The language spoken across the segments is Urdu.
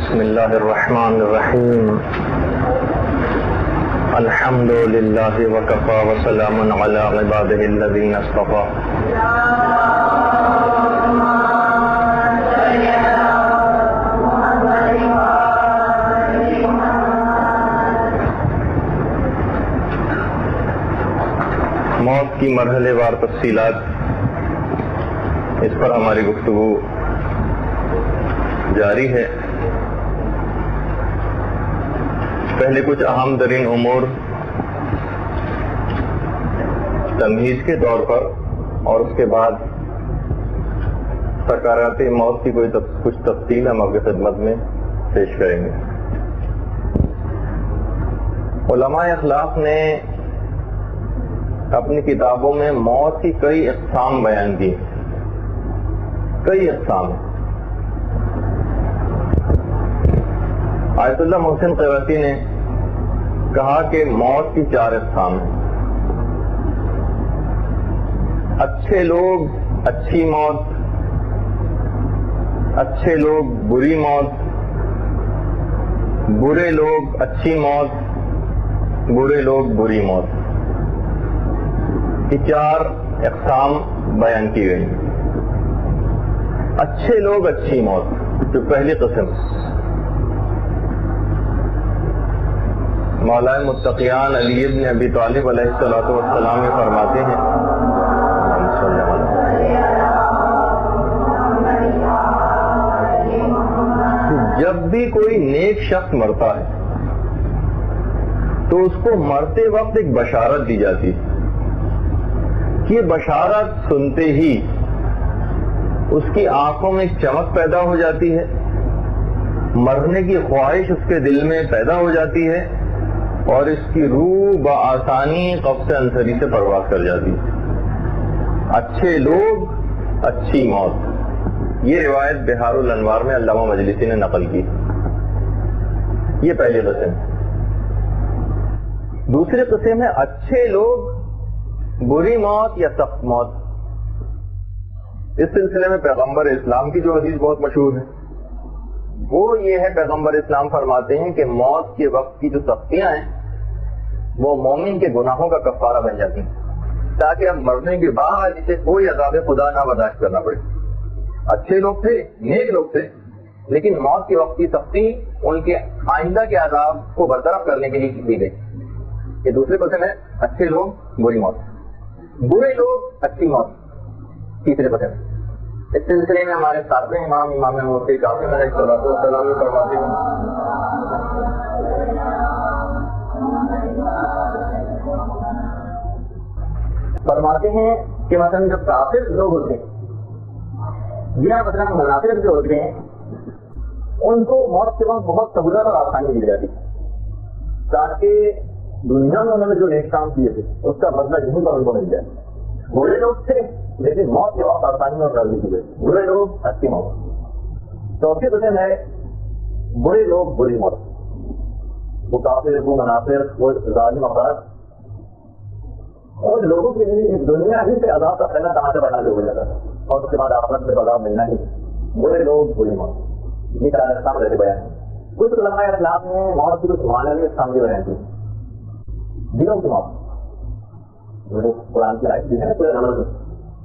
بسم اللہ الرحمن الرحیم الحمد للہ وکفی وسلام علی عبادہ الذین اصطفی. موت کی مرحلے وار تفصیلات، اس پر ہماری گفتگو جاری ہے. پہلے کچھ اہم ترین امور تمہید کے طور پر اور اس کے بعد سکارات موت کی کچھ تفصیل ہم آپ کی خدمت میں پیش کریں گے. علماء اخلاق نے اپنی کتابوں میں موت کی کئی اقسام بیان کی، کئی اقسام. آیت اللہ محسن قیراتی نے کہا کہ موت کی 4 اقسام ہیں. اچھے لوگ اچھی موت، اچھے لوگ بری موت، برے لوگ اچھی موت، برے لوگ بری موت. یہ 4 اقسام بیان کی گئی. اچھے لوگ اچھی موت، جو پہلی قسم، مولا متقیان علی ابن ابی طالب علیہ الصلوۃ والسلام فرماتے ہیں جب بھی کوئی نیک شخص مرتا ہے تو اس کو مرتے وقت ایک بشارت دی جاتی ہے. یہ بشارت سنتے ہی اس کی آنکھوں میں ایک چمک پیدا ہو جاتی ہے، مرنے کی خواہش اس کے دل میں پیدا ہو جاتی ہے اور اس کی روح بآسانی قبض انصری سے پرواز کر جاتی ہے. اچھے لوگ اچھی موت، یہ روایت بہار الانوار میں علامہ مجلسی نے نقل کی. یہ پہلی قسم. دوسری قسم ہے اچھے لوگ بری موت یا سخت موت. اس سلسلے میں پیغمبر اسلام کی جو حدیث بہت مشہور ہے وہ یہ ہے، پیغمبر اسلام فرماتے ہیں کہ موت کے وقت کی جو سختیاں ہیں وہ مومن کے گناہوں کا کفارہ بن جاتی ہیں، تاکہ اب مرنے کے بعد اسے کوئی عذاب خدا نہ برداشت کرنا پڑے. اچھے لوگ تھے، نیک لوگ تھے، لیکن موت کے وقت کی سختی ان کے آئندہ کے عذاب کو برطرف کرنے کے لیے دی گئی. یہ دوسرے قسم ہے اچھے لوگ بری موت، برے لوگ اچھی موت. تیسرے قسم. اس سلسلے میں ہمارے ساتھ امام مفتی قاسم علیہ السلام فرماتے ہیں کہ مثلا جو کافر لوگ ہوتے ہیں یا مثلا منافق جو ہوتے ہیں ان کو موت کے وقت بہت سہولت اور آسانی مل جاتی ہے، تاکہ دنیا میں انہوں نے جو نیک کام کیے تھے اس کا بدلہ یہیں پر ان کو مل جائے. برے لوگ تھے لیکن موت کے وقت آسانی اور راضی ہوئے، برے لوگ اچھی موت. چوتھی قسم ہے برے لوگ بری موت. وہ کافر، وہ منافق، وہ ظالم افراد، اور لوگوں کے لیے دنیا ہی سے عذاب کا پہلا تماشا بنا کے ہو جاتا ہے اور اس کے بعد آخرت میں عذاب ملنا ہی. برے لوگ بری موت. یہ چار اقسام رہتے بیان. کچھ علماء اسلام نے موت کی معنوی اقسام بھی بیان کی. دلوں کی موت، قرآن کی آیت بھی ہے پورے نمبر میں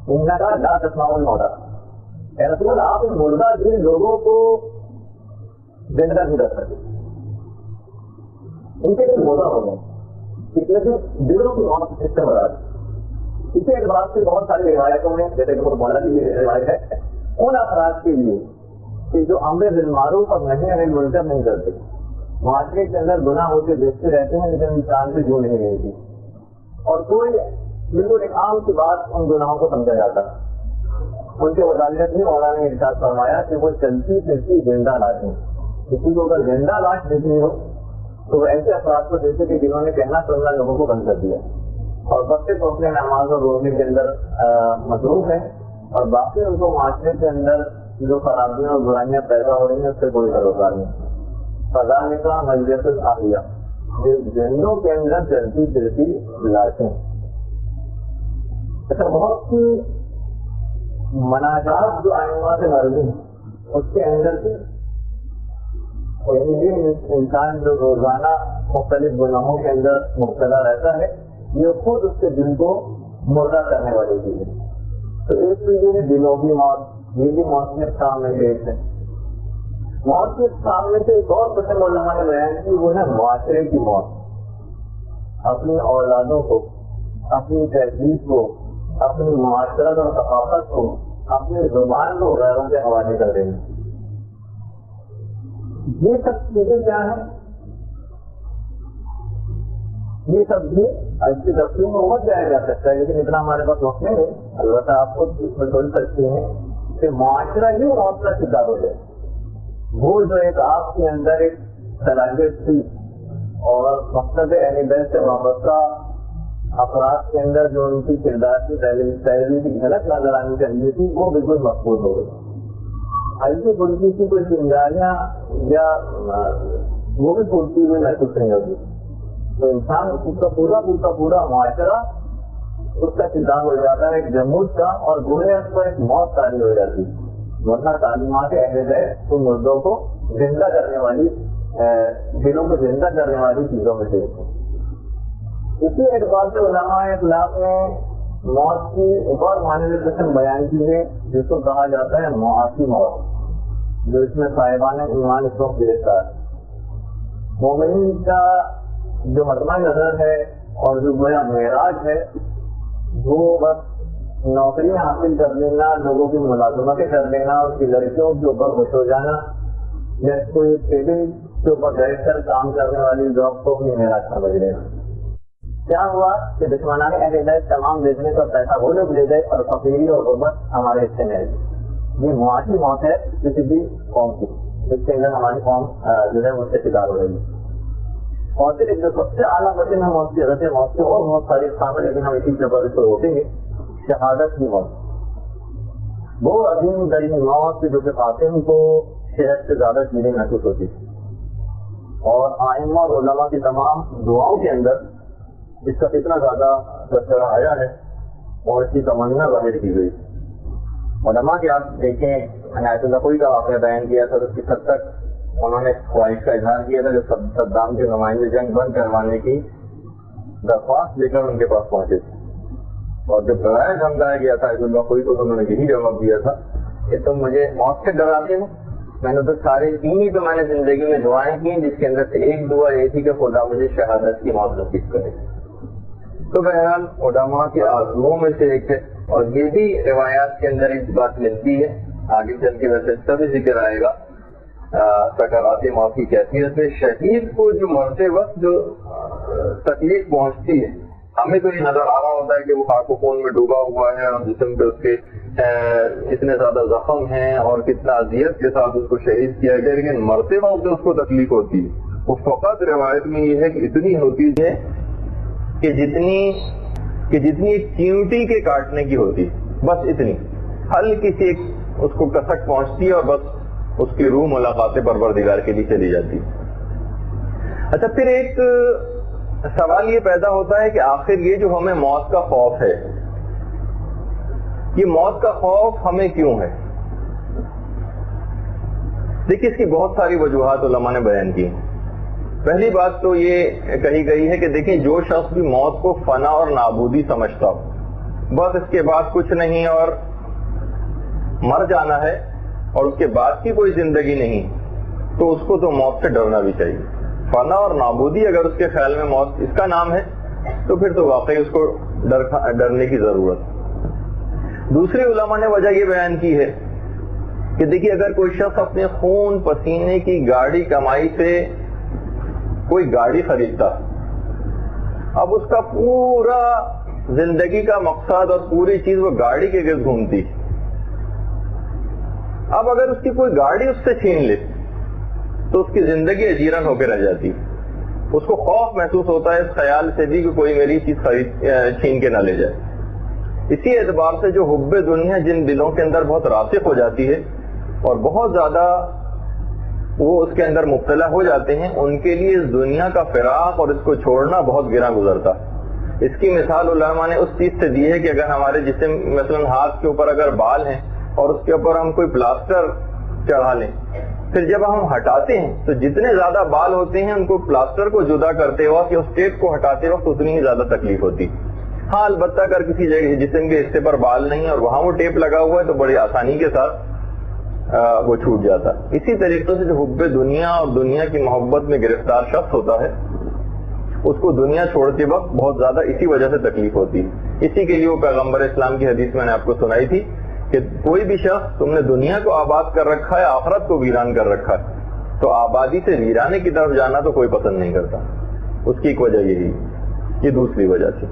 ان کا لا تسمعوا الموت. اے رسول اللہ، آپ ان مردہ دل لوگوں کو زندہ نہیں رکھ سکتے، ان کے لیے مردہ ہو گئے، اس لیے دلوں کی موت اس سے مراد. اسی اعتبار سے بہت ساری روایتوں میں، جیسے کہ مولانا کی روایت ہے، ان افراد کے لیے کہ جو امر بالمعروف اور نہی عن المنکر نہیں کرتے، معاشرے کے اندر گناہ ہوتے دیکھتے رہتے ہیں لیکن انسان سے جو نہیں رہتی، اور کوئی بالکل ایک عام سی بات ان گناہوں کو سمجھا جاتا. ان کے متعلق بھی مولانا نے ارشاد فرمایا کہ وہ چلتی پھرتی زندہ لاش ہیں. کسی کو اگر زندہ لاش دیکھنی ہو تو وہ ایسے افراد کو دیکھتے کہ جنہوں نے کہنا سننا لوگوں کو بند کر دیا اور وقت کو اپنے نماز اور روزے کے اندر مصروف ہے، اور باقی ان کو معاشرے کے اندر جو خرابیاں اور برائیاں پیدا ہو رہی ہیں اس سے کوئی کاروبار نہیں. فضانے کا مجلس آیا زندوں کے اندر چلتی پھرتی لاشیں. ایسا بہت سی مناجات جو آئمہ سے مرضی اس کے اندر سے انسان جو روزانہ مختلف گناہوں کے اندر مبتلا رہتا ہے یہ خود اس کے دل کو مردہ کرنے والی چیز ہے. تو ایک تو یہ دلوں کی موت, یہ بھی موت کے اقسام میں سے ایک ہے. موت کے اقسام میں سے ایک اور قسم علماء نے بیان کی, وہ ہے معاشرے کی موت. اپنی اولادوں کو, اپنی تہذیب کو, اپنی معاشرت اور ثقافت کو, اپنی زبان کو غیروں کے حوالے کر دیں گے. یہ سب چیزیں کیا ہیں؟ یہ سب بھی اس کی تفصیل میں بہت جایا جا سکتا ہے, لیکن اتنا ہمارے پاس وقت نہیں ہے. البتہ آپ خود اس میں سوچ سکتے ہیں کہ معاشرہ ہی موت کا شکار ہو جائے. وہ جو ایک آپ کے اندر ایک صلاحیت تھی اور مقصد اہل بیت سے وابستہ افراد کے اندر جو ان کی کردار کی تحریر کی جھلک نظر آنی چاہیے تھی, وہ بالکل محفوظ ہو گئی. ایسی پھلکی کی کوئی چنگاریاں یا وہ بھی پھلکی ہوئی محسوس نہیں ہوتی. تو انسان اس کا پورا معاشرہ اس کا شکار ہو جاتا ہے ایک جمود کا, اور گویا اس کو ایک موت تاری ہو جاتی ہے. ورنہ تعلیمات اہل بیت تو مردوں کو زندہ کرنے والی, دلوں کو زندہ کرنے والی چیزوں میں سے. اسی اعتبار سے علماء اخلاق نے موت کی ایک اور معنی قسم بیان کی ہے جس کو کہا جاتا ہے معاشی موت, جو اس میں صاحبان ایمان اس وقت گرفتار. مومنین کا جو مرتبہ نظر ہے اور جو گویا معراج ہے وہ بس نوکریاں حاصل کر لینا, لوگوں کی ملازمتیں کر لینا, اس کی لڑکیوں کے اوپر خوش ہو جانا, یا کوئی ٹریڈنگ کے اوپر بیٹھ کر کام کرنے والی جاب کو اپنی معراج سمجھ لینا. کیا ہوا کہ دشمنان اہل بیت تمام دیکھنے کا پیسہ وہ لوگ لے گئے اور فقیری اور غربت ہمارے حصے میں رہی. یہ معاشی موت ہے کسی بھی قوم کی, جس کے اندر ہماری قوم جو ہے اس سے شکار ہو رہی ہے. اور پھر ایک جو سب سے اعلیٰ وجہ میں موت کی حضرت موت کے اور بہت ساری اقسام ہے, لیکن ہم اسی جگہ اس کو روکیں گے. شہادت کی موت, وہ عظیم ترین موت جو کہ قاتل کو صحت سے زیادہ چیزیں محسوس ہوتی تھی, اور ائمہ اور علماء کی تمام دعاؤں کے اندر اس کا کتنا زیادہ تذکرہ آیا ہے اور اس کی تمنا ظاہر کی گئی. علماء کے آپ دیکھیں, عنایت اللہ کوئی کا واقعہ بیان کیا تھا, اس کی حد تک انہوں نے خواہش کا اظہار کیا تھا کہ صدام کے نمائندے جنگ بند کروانے کی درخواست لے کر ان کے پاس پہنچے تھے, اور جب ڈرایا دھمکایا گیا تھا اللہ کوئی تو انہوں نے یہی جواب دیا تھا کہ تم مجھے موت سے ڈراتے ہو. میں نے تو سارے تین ہی تو میں نے زندگی میں دعائیں کی, جس کے اندر سے ایک دعا یہ تھی کہ خدا مجھے شہادت کی موت نصیب کرے. تو بہرحال علماء کے آرزوؤں میں سے ایک ہے, اور یہ بھی روایات کے اندر ایک بات ملتی ہے, آگے چل کے ویسے اس کا بھی ذکر آئے گا سکرات موت کی کیفیت میں. شہید کو جو مرتے وقت جو تکلیف پہنچتی ہے, ہمیں تو یہ نظر آ رہا ہوتا ہے کہ وہ خاک و خون میں ڈوبا ہوا ہے اور جسم پہ اس کے اتنے زیادہ زخم ہیں اور کتنا اذیت کے ساتھ اس کو شہید کیا گیا, لیکن مرتے وقت جو اس کو تکلیف ہوتی ہے وہ فقط روایت میں یہ ہے کہ اتنی ہوتی ہے کہ جتنی ایک چیونٹی کے کاٹنے کی ہوتی, بس اتنی ہلکی سی ایک اس کو کسک پہنچتی ہے اور بس اس کی روح ملاقات پروردگار کے لیے چلی جاتی. اچھا, پھر ایک سوال یہ پیدا ہوتا ہے کہ آخر یہ جو ہمیں موت کا خوف ہے, یہ موت کا خوف ہمیں کیوں ہے؟ دیکھیے اس کی بہت ساری وجوہات علماء نے بیان کی. پہلی بات تو یہ کہی گئی ہے کہ دیکھیں جو شخص بھی موت کو فنا اور نابودی سمجھتا ہو, بس اس کے بعد کچھ نہیں اور مر جانا ہے اور اس کے بعد کی کوئی زندگی نہیں, تو اس کو تو موت سے ڈرنا بھی چاہیے. فنا اور نابودی اگر اس کے خیال میں موت اس کا نام ہے تو پھر تو واقعی اس کو ڈرنے کی ضرورت. دوسری علماء نے وجہ یہ بیان کی ہے کہ دیکھیے اگر کوئی شخص اپنے خون پسینے کی گاڑی کمائی سے کوئی گاڑی خریدتا, اب اس کا پورا زندگی کا مقصد اور پوری چیز وہ گاڑی کے گرد گھومتی, اب اگر اس کی کوئی گاڑی اس سے چھین لے تو اس کی زندگی اجیرن ہو کے رہ جاتی. اس کو خوف محسوس ہوتا ہے اس خیال سے بھی کہ کوئی میری چیز چھین کے نہ لے جائے. اسی اعتبار سے جو حب دنیا جن دلوں کے اندر بہت راسخ ہو جاتی ہے اور بہت زیادہ وہ اس کے اندر مبتلا ہو جاتے ہیں, ان کے لیے اس دنیا کا فراق اور اس کو چھوڑنا بہت گراں گزرتا. اس کی مثال علماء نے اس چیز سے دی ہے کہ اگر ہمارے جسم مثلا ہاتھ کے اوپر اگر بال ہیں اور اس کے اوپر ہم کوئی پلاسٹر چڑھا لیں پھر جب ہم ہٹاتے ہیں تو جتنے زیادہ بال ہوتے ہیں ان کو پلاسٹر کو جدا کرتے وقت یا اس ٹیپ کو ہٹاتے وقت اتنی ہی زیادہ تکلیف ہوتی. ہاں البتہ اگر کسی جگہ جسم کے حصے پر بال نہیں اور وہاں وہ ٹیپ لگا ہوا ہے تو بڑی آسانی کے ساتھ وہ چھوٹ جاتا. اسی طریقے سے جو حب دنیا اور دنیا کی محبت میں گرفتار شخص ہوتا ہے اس کو دنیا چھوڑتے وقت بہت زیادہ اسی وجہ سے تکلیف ہوتی ہے. اسی کے لیے وہ پیغمبر اسلام کی حدیث میں نے آپ کو سنائی تھی کہ کوئی بھی شخص تم نے دنیا کو آباد کر رکھا ہے آخرت کو ویران کر رکھا ہے تو آبادی سے ویرانے کی طرف جانا تو کوئی پسند نہیں کرتا. اس کی ایک وجہ یہی, یہ دوسری وجہ تھی.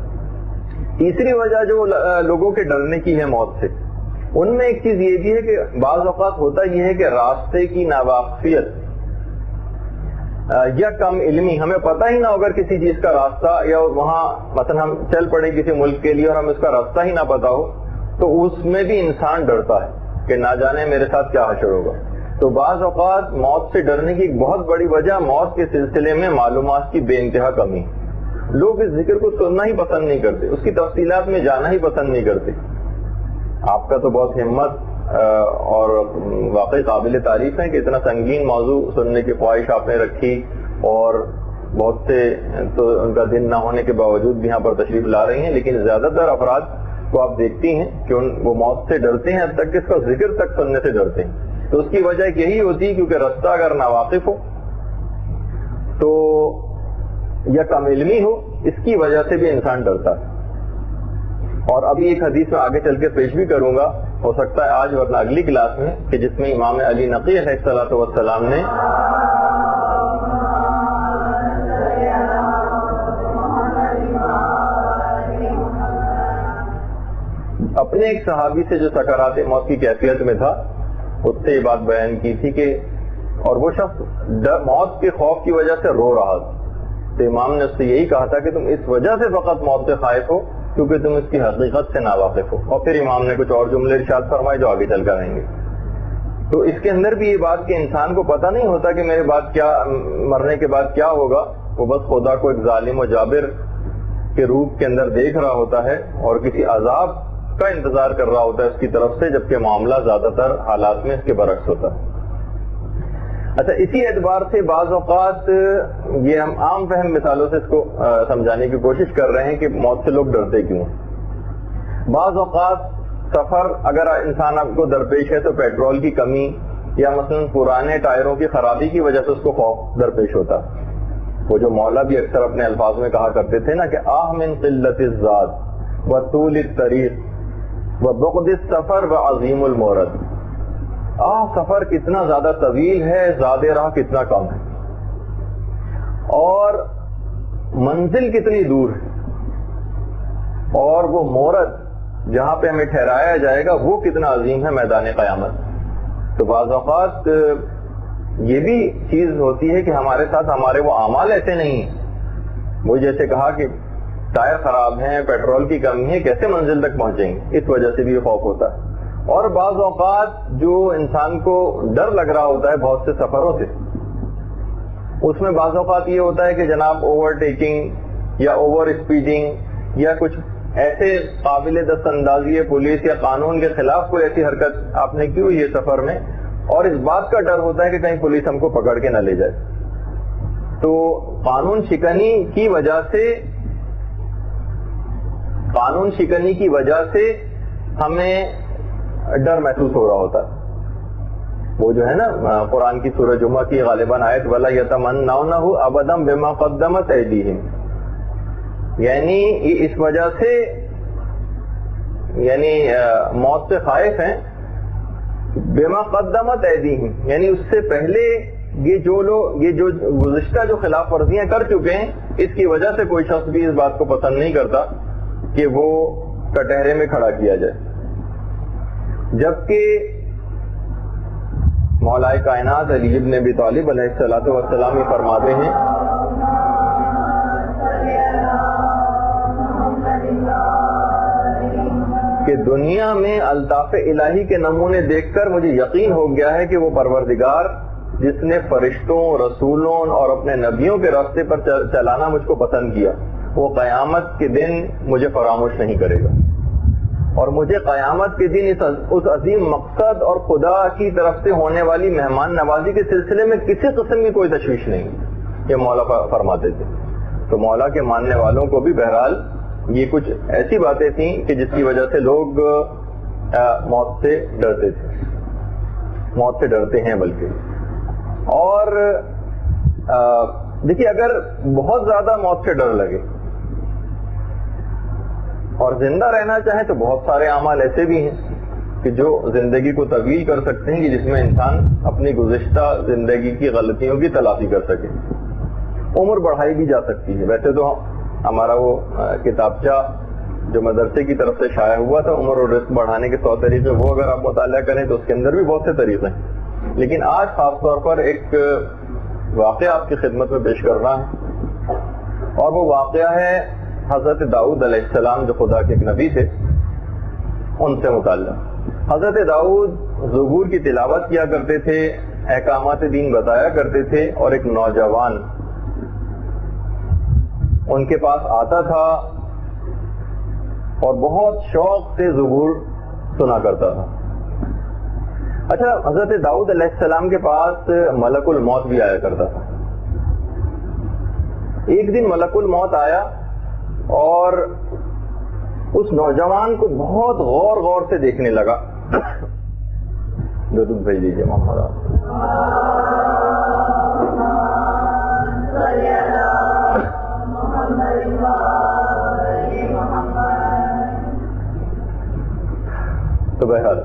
تیسری وجہ جو لوگوں کے ڈرنے کی ہے موت سے, ان میں ایک چیز یہ بھی ہے کہ بعض اوقات ہوتا یہ ہے کہ راستے کی ناواقفیت یا کم علمی, ہمیں پتہ ہی نہ ہو اگر کسی چیز کا راستہ یا وہاں مثلا ہم چل پڑے کسی ملک کے لیے اور ہمیں اس کا راستہ ہی نہ پتا ہو تو اس میں بھی انسان ڈرتا ہے کہ نہ جانے میرے ساتھ کیا حشر ہوگا. تو بعض اوقات موت سے ڈرنے کی ایک بہت بڑی وجہ موت کے سلسلے میں معلومات کی بے انتہا کمی. لوگ اس ذکر کو سننا ہی پسند نہیں کرتے, اس کی تفصیلات میں جانا ہی پسند نہیں کرتے. آپ کا تو بہت ہمت اور واقعی قابل تعریف ہے کہ اتنا سنگین موضوع سننے کی خواہش آپ نے رکھی اور بہت سے تو ان کا دن نہ ہونے کے باوجود بھی یہاں پر تشریف لا رہی ہیں. لیکن زیادہ تر افراد کو آپ دیکھتی ہیں کہ وہ موت سے ڈرتے ہیں, حد تک کہ اس کا ذکر تک سننے سے ڈرتے ہیں. تو اس کی وجہ یہی ہوتی ہے کیونکہ رستہ اگر ناواقف ہو تو یا کم علمی ہو, اس کی وجہ سے بھی انسان ڈرتا ہے. اور ابھی ایک حدیث میں آگے چل کے پیش بھی کروں گا, ہو سکتا ہے آج ورنہ اگلی کلاس میں, کہ جس میں امام علی نقی علیہ الصلوۃ والسلام نے اپنے ایک صحابی سے جو سکرات موت کی کیفیت میں تھا اس سے یہ بات بیان کی تھی کہ اور وہ شخص موت کے خوف کی وجہ سے رو رہا تھا. تو امام نے اس سے یہی کہا تھا کہ تم اس وجہ سے فقط موت سے خائف ہو کیونکہ تم اس کی حقیقت سے ناواقف ہو. اور پھر امام نے کچھ اور جملے ارشاد فرمائے جو آگے چل کر آئیں گے. تو اس کے اندر بھی یہ بات کہ انسان کو پتہ نہیں ہوتا کہ میرے بعد کیا, مرنے کے بعد کیا ہوگا. وہ بس خدا کو ایک ظالم و جابر کے روپ کے اندر دیکھ رہا ہوتا ہے اور کسی عذاب کا انتظار کر رہا ہوتا ہے اس کی طرف سے, جبکہ معاملہ زیادہ تر حالات میں اس کے برعکس ہوتا ہے. اچھا, اسی اعتبار سے بعض اوقات یہ ہم عام فہم مثالوں سے اس کو سمجھانے کی کوشش کر رہے ہیں کہ موت سے لوگ ڈرتے کیوں ہیں. بعض اوقات سفر اگر انسان آپ کو درپیش ہے تو پیٹرول کی کمی یا مثلا پرانے ٹائروں کی خرابی کی وجہ سے اس کو خوف درپیش ہوتا. وہ جو مولا بھی اکثر اپنے الفاظ میں کہا کرتے تھے نا کہ آہ من قلت الزاد و طول الطریق و بغض السفر و عظیم المورد. سفر کتنا زیادہ طویل ہے, زیادہ راہ کتنا کم ہے, اور منزل کتنی دور ہے, اور وہ مورد جہاں پہ ہمیں ٹھہرایا جائے گا وہ کتنا عظیم ہے, میدان قیامت. تو بعض اوقات یہ بھی چیز ہوتی ہے کہ ہمارے ساتھ ہمارے وہ اعمال ایسے نہیں ہیں. وہ جیسے کہا کہ ٹائر خراب ہیں, پیٹرول کی کمی ہے, کیسے منزل تک پہنچیں گے, اس وجہ سے بھی یہ خوف ہوتا ہے. اور بعض اوقات جو انسان کو ڈر لگ رہا ہوتا ہے بہت سے سفروں سے, اس میں بعض اوقات یہ ہوتا ہے کہ جناب اوور ٹیکنگ یا اوور اسپیڈنگ یا کچھ ایسے قابل دست اندازی پولیس یا قانون کے خلاف کوئی ایسی حرکت آپ نے کی ہوئی ہے سفر میں, اور اس بات کا ڈر ہوتا ہے کہ کہیں پولیس ہم کو پکڑ کے نہ لے جائے. تو قانون شکنی کی وجہ سے ہمیں ڈر محسوس ہو رہا ہوتا ہے. وہ جو ہے نا قرآن کی سورہ جمعہ کی غالباً آیت وَلَا يَتَمَنَّوْنَهُ أَبَدًا بِمَا قَدَّمَتْ أَيْدِيهِمْ, یعنی اس وجہ سے یعنی موت سے خائف ہیں بِمَا قَدَّمَتْ أَيْدِيهِمْ, یعنی اس سے پہلے یہ جو گزشتہ جو خلاف ورزیاں کر چکے ہیں اس کی وجہ سے کوئی شخص بھی اس بات کو پسند نہیں کرتا کہ وہ کٹہرے میں کھڑا کیا جائے. جبکہ مولا کائنات علی ابن ابی طالب علیہ الصلوۃ والسلام یہ فرماتے ہیں کہ دنیا میں الطاف الہی کے نمونے دیکھ کر مجھے یقین ہو گیا ہے کہ وہ پروردگار جس نے فرشتوں, رسولوں اور اپنے نبیوں کے راستے پر چلانا مجھ کو پسند کیا, وہ قیامت کے دن مجھے فراموش نہیں کرے گا. اور مجھے قیامت کے دن اس عظیم مقصد اور خدا کی طرف سے ہونے والی مہمان نوازی کے سلسلے میں کسی قسم کی کوئی تشویش نہیں، یہ مولا فرماتے تھے۔ تو مولا کے ماننے والوں کو بھی بہرحال یہ کچھ ایسی باتیں تھیں کہ جس کی وجہ سے لوگ موت سے ڈرتے تھے، موت سے ڈرتے ہیں بلکہ۔ اور دیکھیے، اگر بہت زیادہ موت سے ڈر لگے اور زندہ رہنا چاہیں تو بہت سارے اعمال ایسے بھی ہیں کہ جو زندگی کو طویل کر سکتے ہیں، کہ جس میں انسان اپنی گزشتہ زندگی کی غلطیوں کی تلافی کر سکے۔ عمر بڑھائی بھی جا سکتی ہے۔ ویسے تو ہمارا وہ کتابچہ جو مدرسے کی طرف سے شائع ہوا تھا، عمر اور رزق بڑھانے کے 100 طریقے، وہ اگر آپ مطالعہ کریں تو اس کے اندر بھی بہت سے طریقے ہیں، لیکن آج خاص طور پر ایک واقعہ آپ کی خدمت میں پیش کر رہا ہے، اور وہ واقعہ ہے حضرت داؤد علیہ السلام، جو خدا کے ایک نبی تھے، ان سے متعلق۔ حضرت داؤد زبور کی تلاوت کیا کرتے تھے، احکامات دین بتایا کرتے تھے، اور ایک نوجوان ان کے پاس آتا تھا اور بہت شوق سے زبور سنا کرتا تھا۔ اچھا، حضرت داؤد علیہ السلام کے پاس ملک الموت بھی آیا کرتا تھا۔ ایک دن ملک الموت آیا اور اس نوجوان کو بہت غور غور سے دیکھنے لگا۔ درود بھیج دیجیے محمد آپ۔ تو بہرحال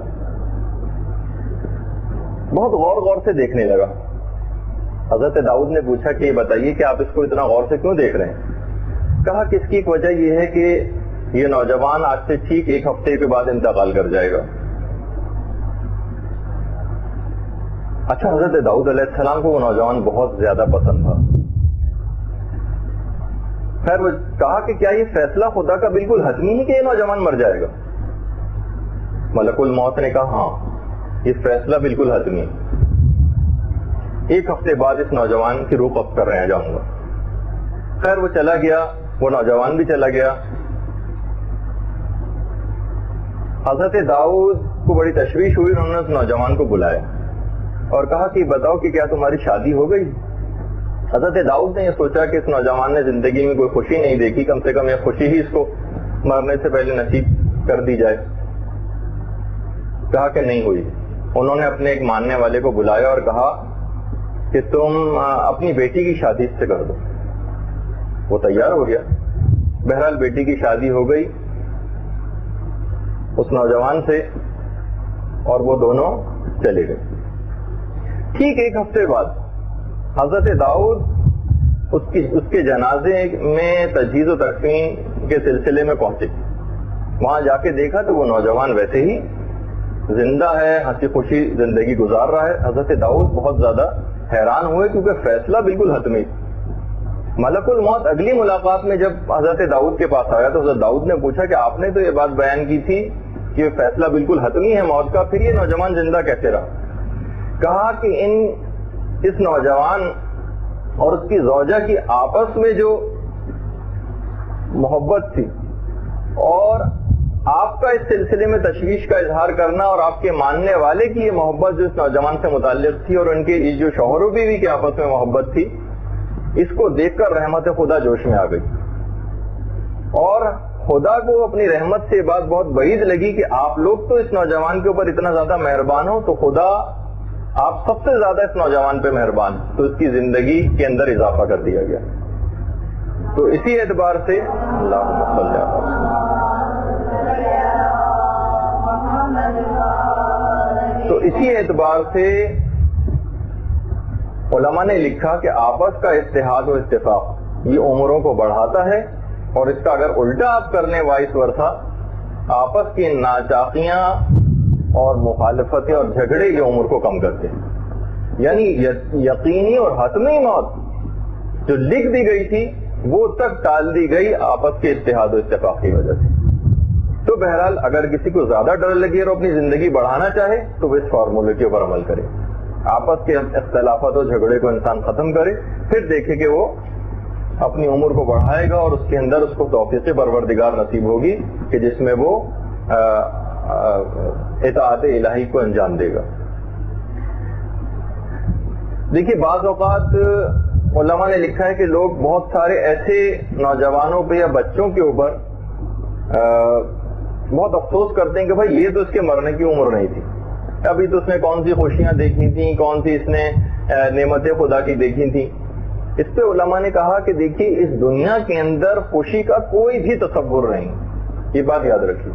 بہت غور غور سے دیکھنے لگا۔ حضرت داؤد نے پوچھا کہ یہ بتائیے کہ آپ اس کو اتنا غور سے کیوں دیکھ رہے ہیں؟ کہا کہ اس کی ایک وجہ یہ ہے کہ یہ نوجوان آج سے ٹھیک 1 ہفتے کے بعد انتقال کر جائے گا۔ اچھا، حضرت داؤد علیہ السلام کو وہ نوجوان بہت زیادہ پسند تھا۔ خیر، وہ کہا کہ کیا یہ فیصلہ خدا کا بالکل حتمی ہے کہ یہ نوجوان مر جائے گا؟ ملک الموت نے کہا ہاں، یہ فیصلہ بالکل حتمی ہے، 1 ہفتے بعد اس نوجوان کی روح قبض کر رہے جاؤں گا۔ خیر، وہ چلا گیا، وہ نوجوان بھی چلا گیا۔ حضرت داؤد کو بڑی تشویش ہوئی، انہوں نے اس نوجوان کو بلایا اور کہا کہ بتاؤ کہ کیا تمہاری شادی ہو گئی؟ حضرت داؤد نے یہ سوچا کہ اس نوجوان نے زندگی میں کوئی خوشی نہیں دیکھی، کم سے کم یہ خوشی ہی اس کو مرنے سے پہلے نصیب کر دی جائے۔ کہا کہ نہیں ہوئی۔ انہوں نے اپنے ایک ماننے والے کو بلایا اور کہا کہ تم اپنی بیٹی کی شادی اس سے کر دو۔ وہ تیار ہو گیا۔ بہرحال بیٹی کی شادی ہو گئی اس نوجوان سے، اور وہ دونوں چلے گئے۔ ٹھیک 1 ہفتے بعد حضرت داؤد اس کے جنازے میں تجہیز و تکفین کے سلسلے میں پہنچے۔ وہاں جا کے دیکھا تو وہ نوجوان ویسے ہی زندہ ہے، ہنسی خوشی زندگی گزار رہا ہے۔ حضرت داؤد بہت زیادہ حیران ہوئے کیونکہ فیصلہ بالکل حتمی۔ ملک الموت اگلی ملاقات میں جب حضرت داؤد کے پاس آیا تو حضرت داؤد نے پوچھا کہ آپ نے تو یہ بات بیان کی تھی کہ یہ فیصلہ بالکل حتمی ہے موت کا، پھر یہ نوجوان زندہ کیسے رہا؟ کہا کہ اس نوجوان اور اس کی زوجہ کی آپس میں جو محبت تھی، اور آپ کا اس سلسلے میں تشویش کا اظہار کرنا، اور آپ کے ماننے والے کی یہ محبت جو اس نوجوان سے متعلق تھی، اور ان کے جو شوہر و بیوی کی آپس میں محبت تھی، اس کو دیکھ کر رحمت خدا جوش میں آ گئی، اور خدا کو اپنی رحمت سے یہ بات بہت بعید لگی کہ آپ لوگ تو اس نوجوان کے اوپر اتنا زیادہ مہربان ہو، تو خدا آپ سب سے زیادہ اس نوجوان پہ مہربان، تو اس کی زندگی کے اندر اضافہ کر دیا گیا۔ تو اسی اعتبار سے اللہم صلی اللہ علیہ وسلم، تو اسی اعتبار سے علماء نے لکھا کہ آپس کا اتحاد و اتفاق یہ عمروں کو بڑھاتا ہے، اور اس کا اگر الٹا آپ کرنے وائس ورثہ، آپس کی ناچاقیاں اور مخالفتیں اور جھگڑے یہ عمر کو کم کرتے ہیں۔ یعنی یقینی اور حتمی موت جو لکھ دی گئی تھی وہ تک ٹال دی گئی آپس کے اتحاد و اتفاق کی وجہ سے۔ تو بہرحال اگر کسی کو زیادہ ڈر لگے اور اپنی زندگی بڑھانا چاہے تو وہ اس فارمولے کے اوپر عمل کرے، آپس کے اختلافات و جھگڑے کو انسان ختم کرے، پھر دیکھے کہ وہ اپنی عمر کو بڑھائے گا، اور اس کے اندر اس کو توفیق پروردگار نصیب ہوگی کہ جس میں وہ اطاعت الہی کو انجام دے گا. دیکھیے بعض اوقات علماء نے لکھا ہے کہ لوگ بہت سارے ایسے نوجوانوں پہ یا بچوں کے اوپر بہت افسوس کرتے ہیں کہ بھائی یہ تو اس کے مرنے کی عمر نہیں تھی, ابھی تو اس نے کون سی خوشیاں دیکھی تھیں, کون سی اس نے نعمتیں خدا کی دیکھی تھیں. اس پہ علماء نے کہا کہ دیکھیے اس دنیا کے اندر خوشی کا کوئی بھی تصور نہیں, یہ بات یاد رکھیے,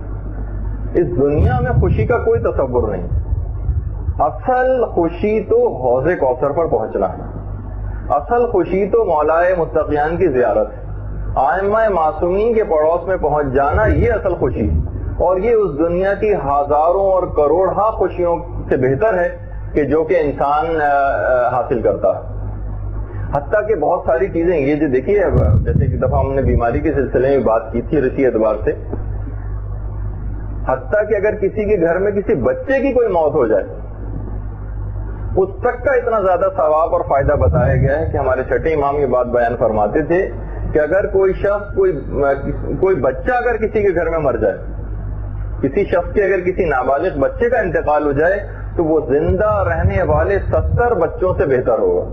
اس دنیا میں خوشی کا کوئی تصور نہیں. اصل خوشی تو حوض کوثر پر پہنچنا ہے, اصل خوشی تو مولائے متقیان کی زیارت ہے, ائمہ معصومین کے پڑوس میں پہنچ جانا, یہ اصل خوشی. اور یہ اس دنیا کی ہزاروں اور کروڑوں خوشیوں سے بہتر ہے کہ جو کہ انسان حاصل کرتا ہے. حتیٰ کہ بہت ساری چیزیں یہ جو دیکھیے, جیسے کہ دفعہ ہم نے بیماری کے سلسلے میں بات کی تھی اسی اعتبار سے, حتیٰ کہ اگر کسی کے گھر میں کسی بچے کی کوئی موت ہو جائے, اس تک کا اتنا زیادہ ثواب اور فائدہ بتایا گیا ہے کہ ہمارے چھٹے امام یہ بات بیان فرماتے تھے کہ اگر کوئی شخص کوئی بچہ اگر کسی کے گھر میں مر جائے, کسی شخص کے اگر کسی نابالغ بچے کا انتقال ہو جائے تو وہ زندہ رہنے والے 70 بچوں سے بہتر ہوگا.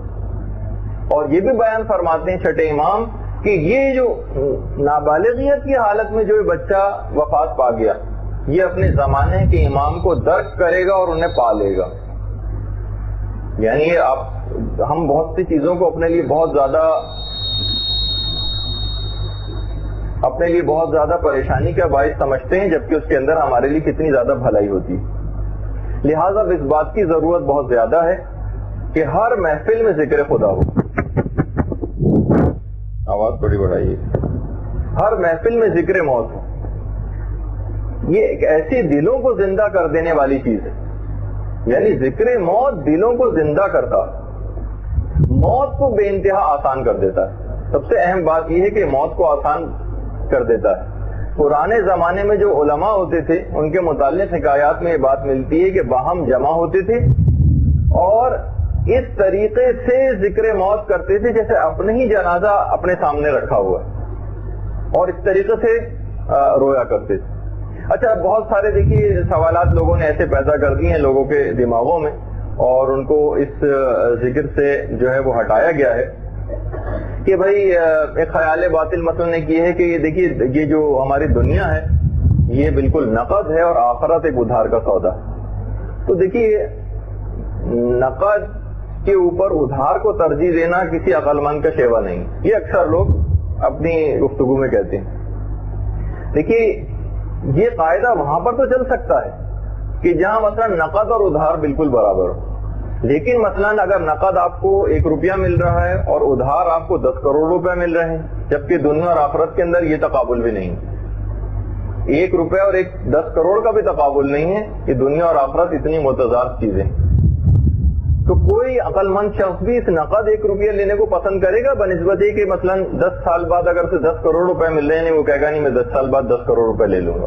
اور یہ بھی بیان فرماتے ہیں چھٹے امام کہ یہ جو نابالغیت کی حالت میں جو بچہ وفات پا گیا, یہ اپنے زمانے کے امام کو درک کرے گا اور انہیں پالے گا. یعنی ہم بہت سی چیزوں کو اپنے لیے بہت زیادہ پریشانی کا باعث سمجھتے ہیں, جبکہ اس کے اندر ہمارے لیے کتنی زیادہ بھلائی ہوتی ہے. لہٰذا اس بات کی ضرورت بہت زیادہ ہے کہ ہر محفل میں ذکر خدا ہو. آواز تھوڑی بڑھائیے. ہر محفل میں ذکر موت ہو. یہ ایک ایسی دلوں کو زندہ کر دینے والی چیز ہے, یعنی ذکر موت دلوں کو زندہ کرتا, موت کو بے انتہا آسان کر دیتا ہے. سب سے اہم بات یہ ہے کہ موت کو آسان کر دیتا ہے. پرانے زمانے میں جو علماء ہوتے تھے ان کے متعلق حکایات میں یہ بات ملتی ہے کہ باہم جمع ہوتے تھے اور اس طریقے سے ذکر موت کرتے تھے جیسے اپنے ہی جنازہ اپنے سامنے رکھا ہوا ہے, اور اس طریقے سے رویا کرتے تھے. اچھا, بہت سارے دیکھیے سوالات لوگوں نے ایسے پیدا کر دیے ہیں لوگوں کے دماغوں میں, اور ان کو اس ذکر سے جو ہے وہ ہٹایا گیا ہے کہ بھائی ایک خیال باطل مثلا نے کی ہے کہ یہ دیکھیے یہ جو ہماری دنیا ہے یہ بالکل نقد ہے اور آخرت ایک ادھار کا سودا ہے. تو دیکھیے نقد کے اوپر ادھار کو ترجیح دینا کسی عقل مند کا شیوا نہیں, یہ اکثر لوگ اپنی گفتگو میں کہتے ہیں. دیکھیے یہ قاعدہ وہاں پر تو چل سکتا ہے کہ جہاں مثلا نقد اور ادھار بالکل برابر ہو, لیکن مثلا اگر نقد آپ کو 1 روپیہ مل رہا ہے اور ادھار آپ کو 10 کروڑ روپے مل رہے ہیں, جبکہ دنیا اور آخرت کے اندر یہ تقابل بھی نہیں. 1 روپے اور 10 کروڑ کا بھی تقابل نہیں ہے کہ دنیا اور آخرت اتنی متضاد چیزیں. تو کوئی عقل مند شخص بھی اس نقد 1 روپیہ لینے کو پسند کرے گا بنسبت یہ کہ مثلا 10 سال بعد اگر سے 10 کروڑ روپے مل رہے ہیں, وہ کہے گا نہیں میں 10 سال بعد 10 کروڑ روپے لے لوں گا.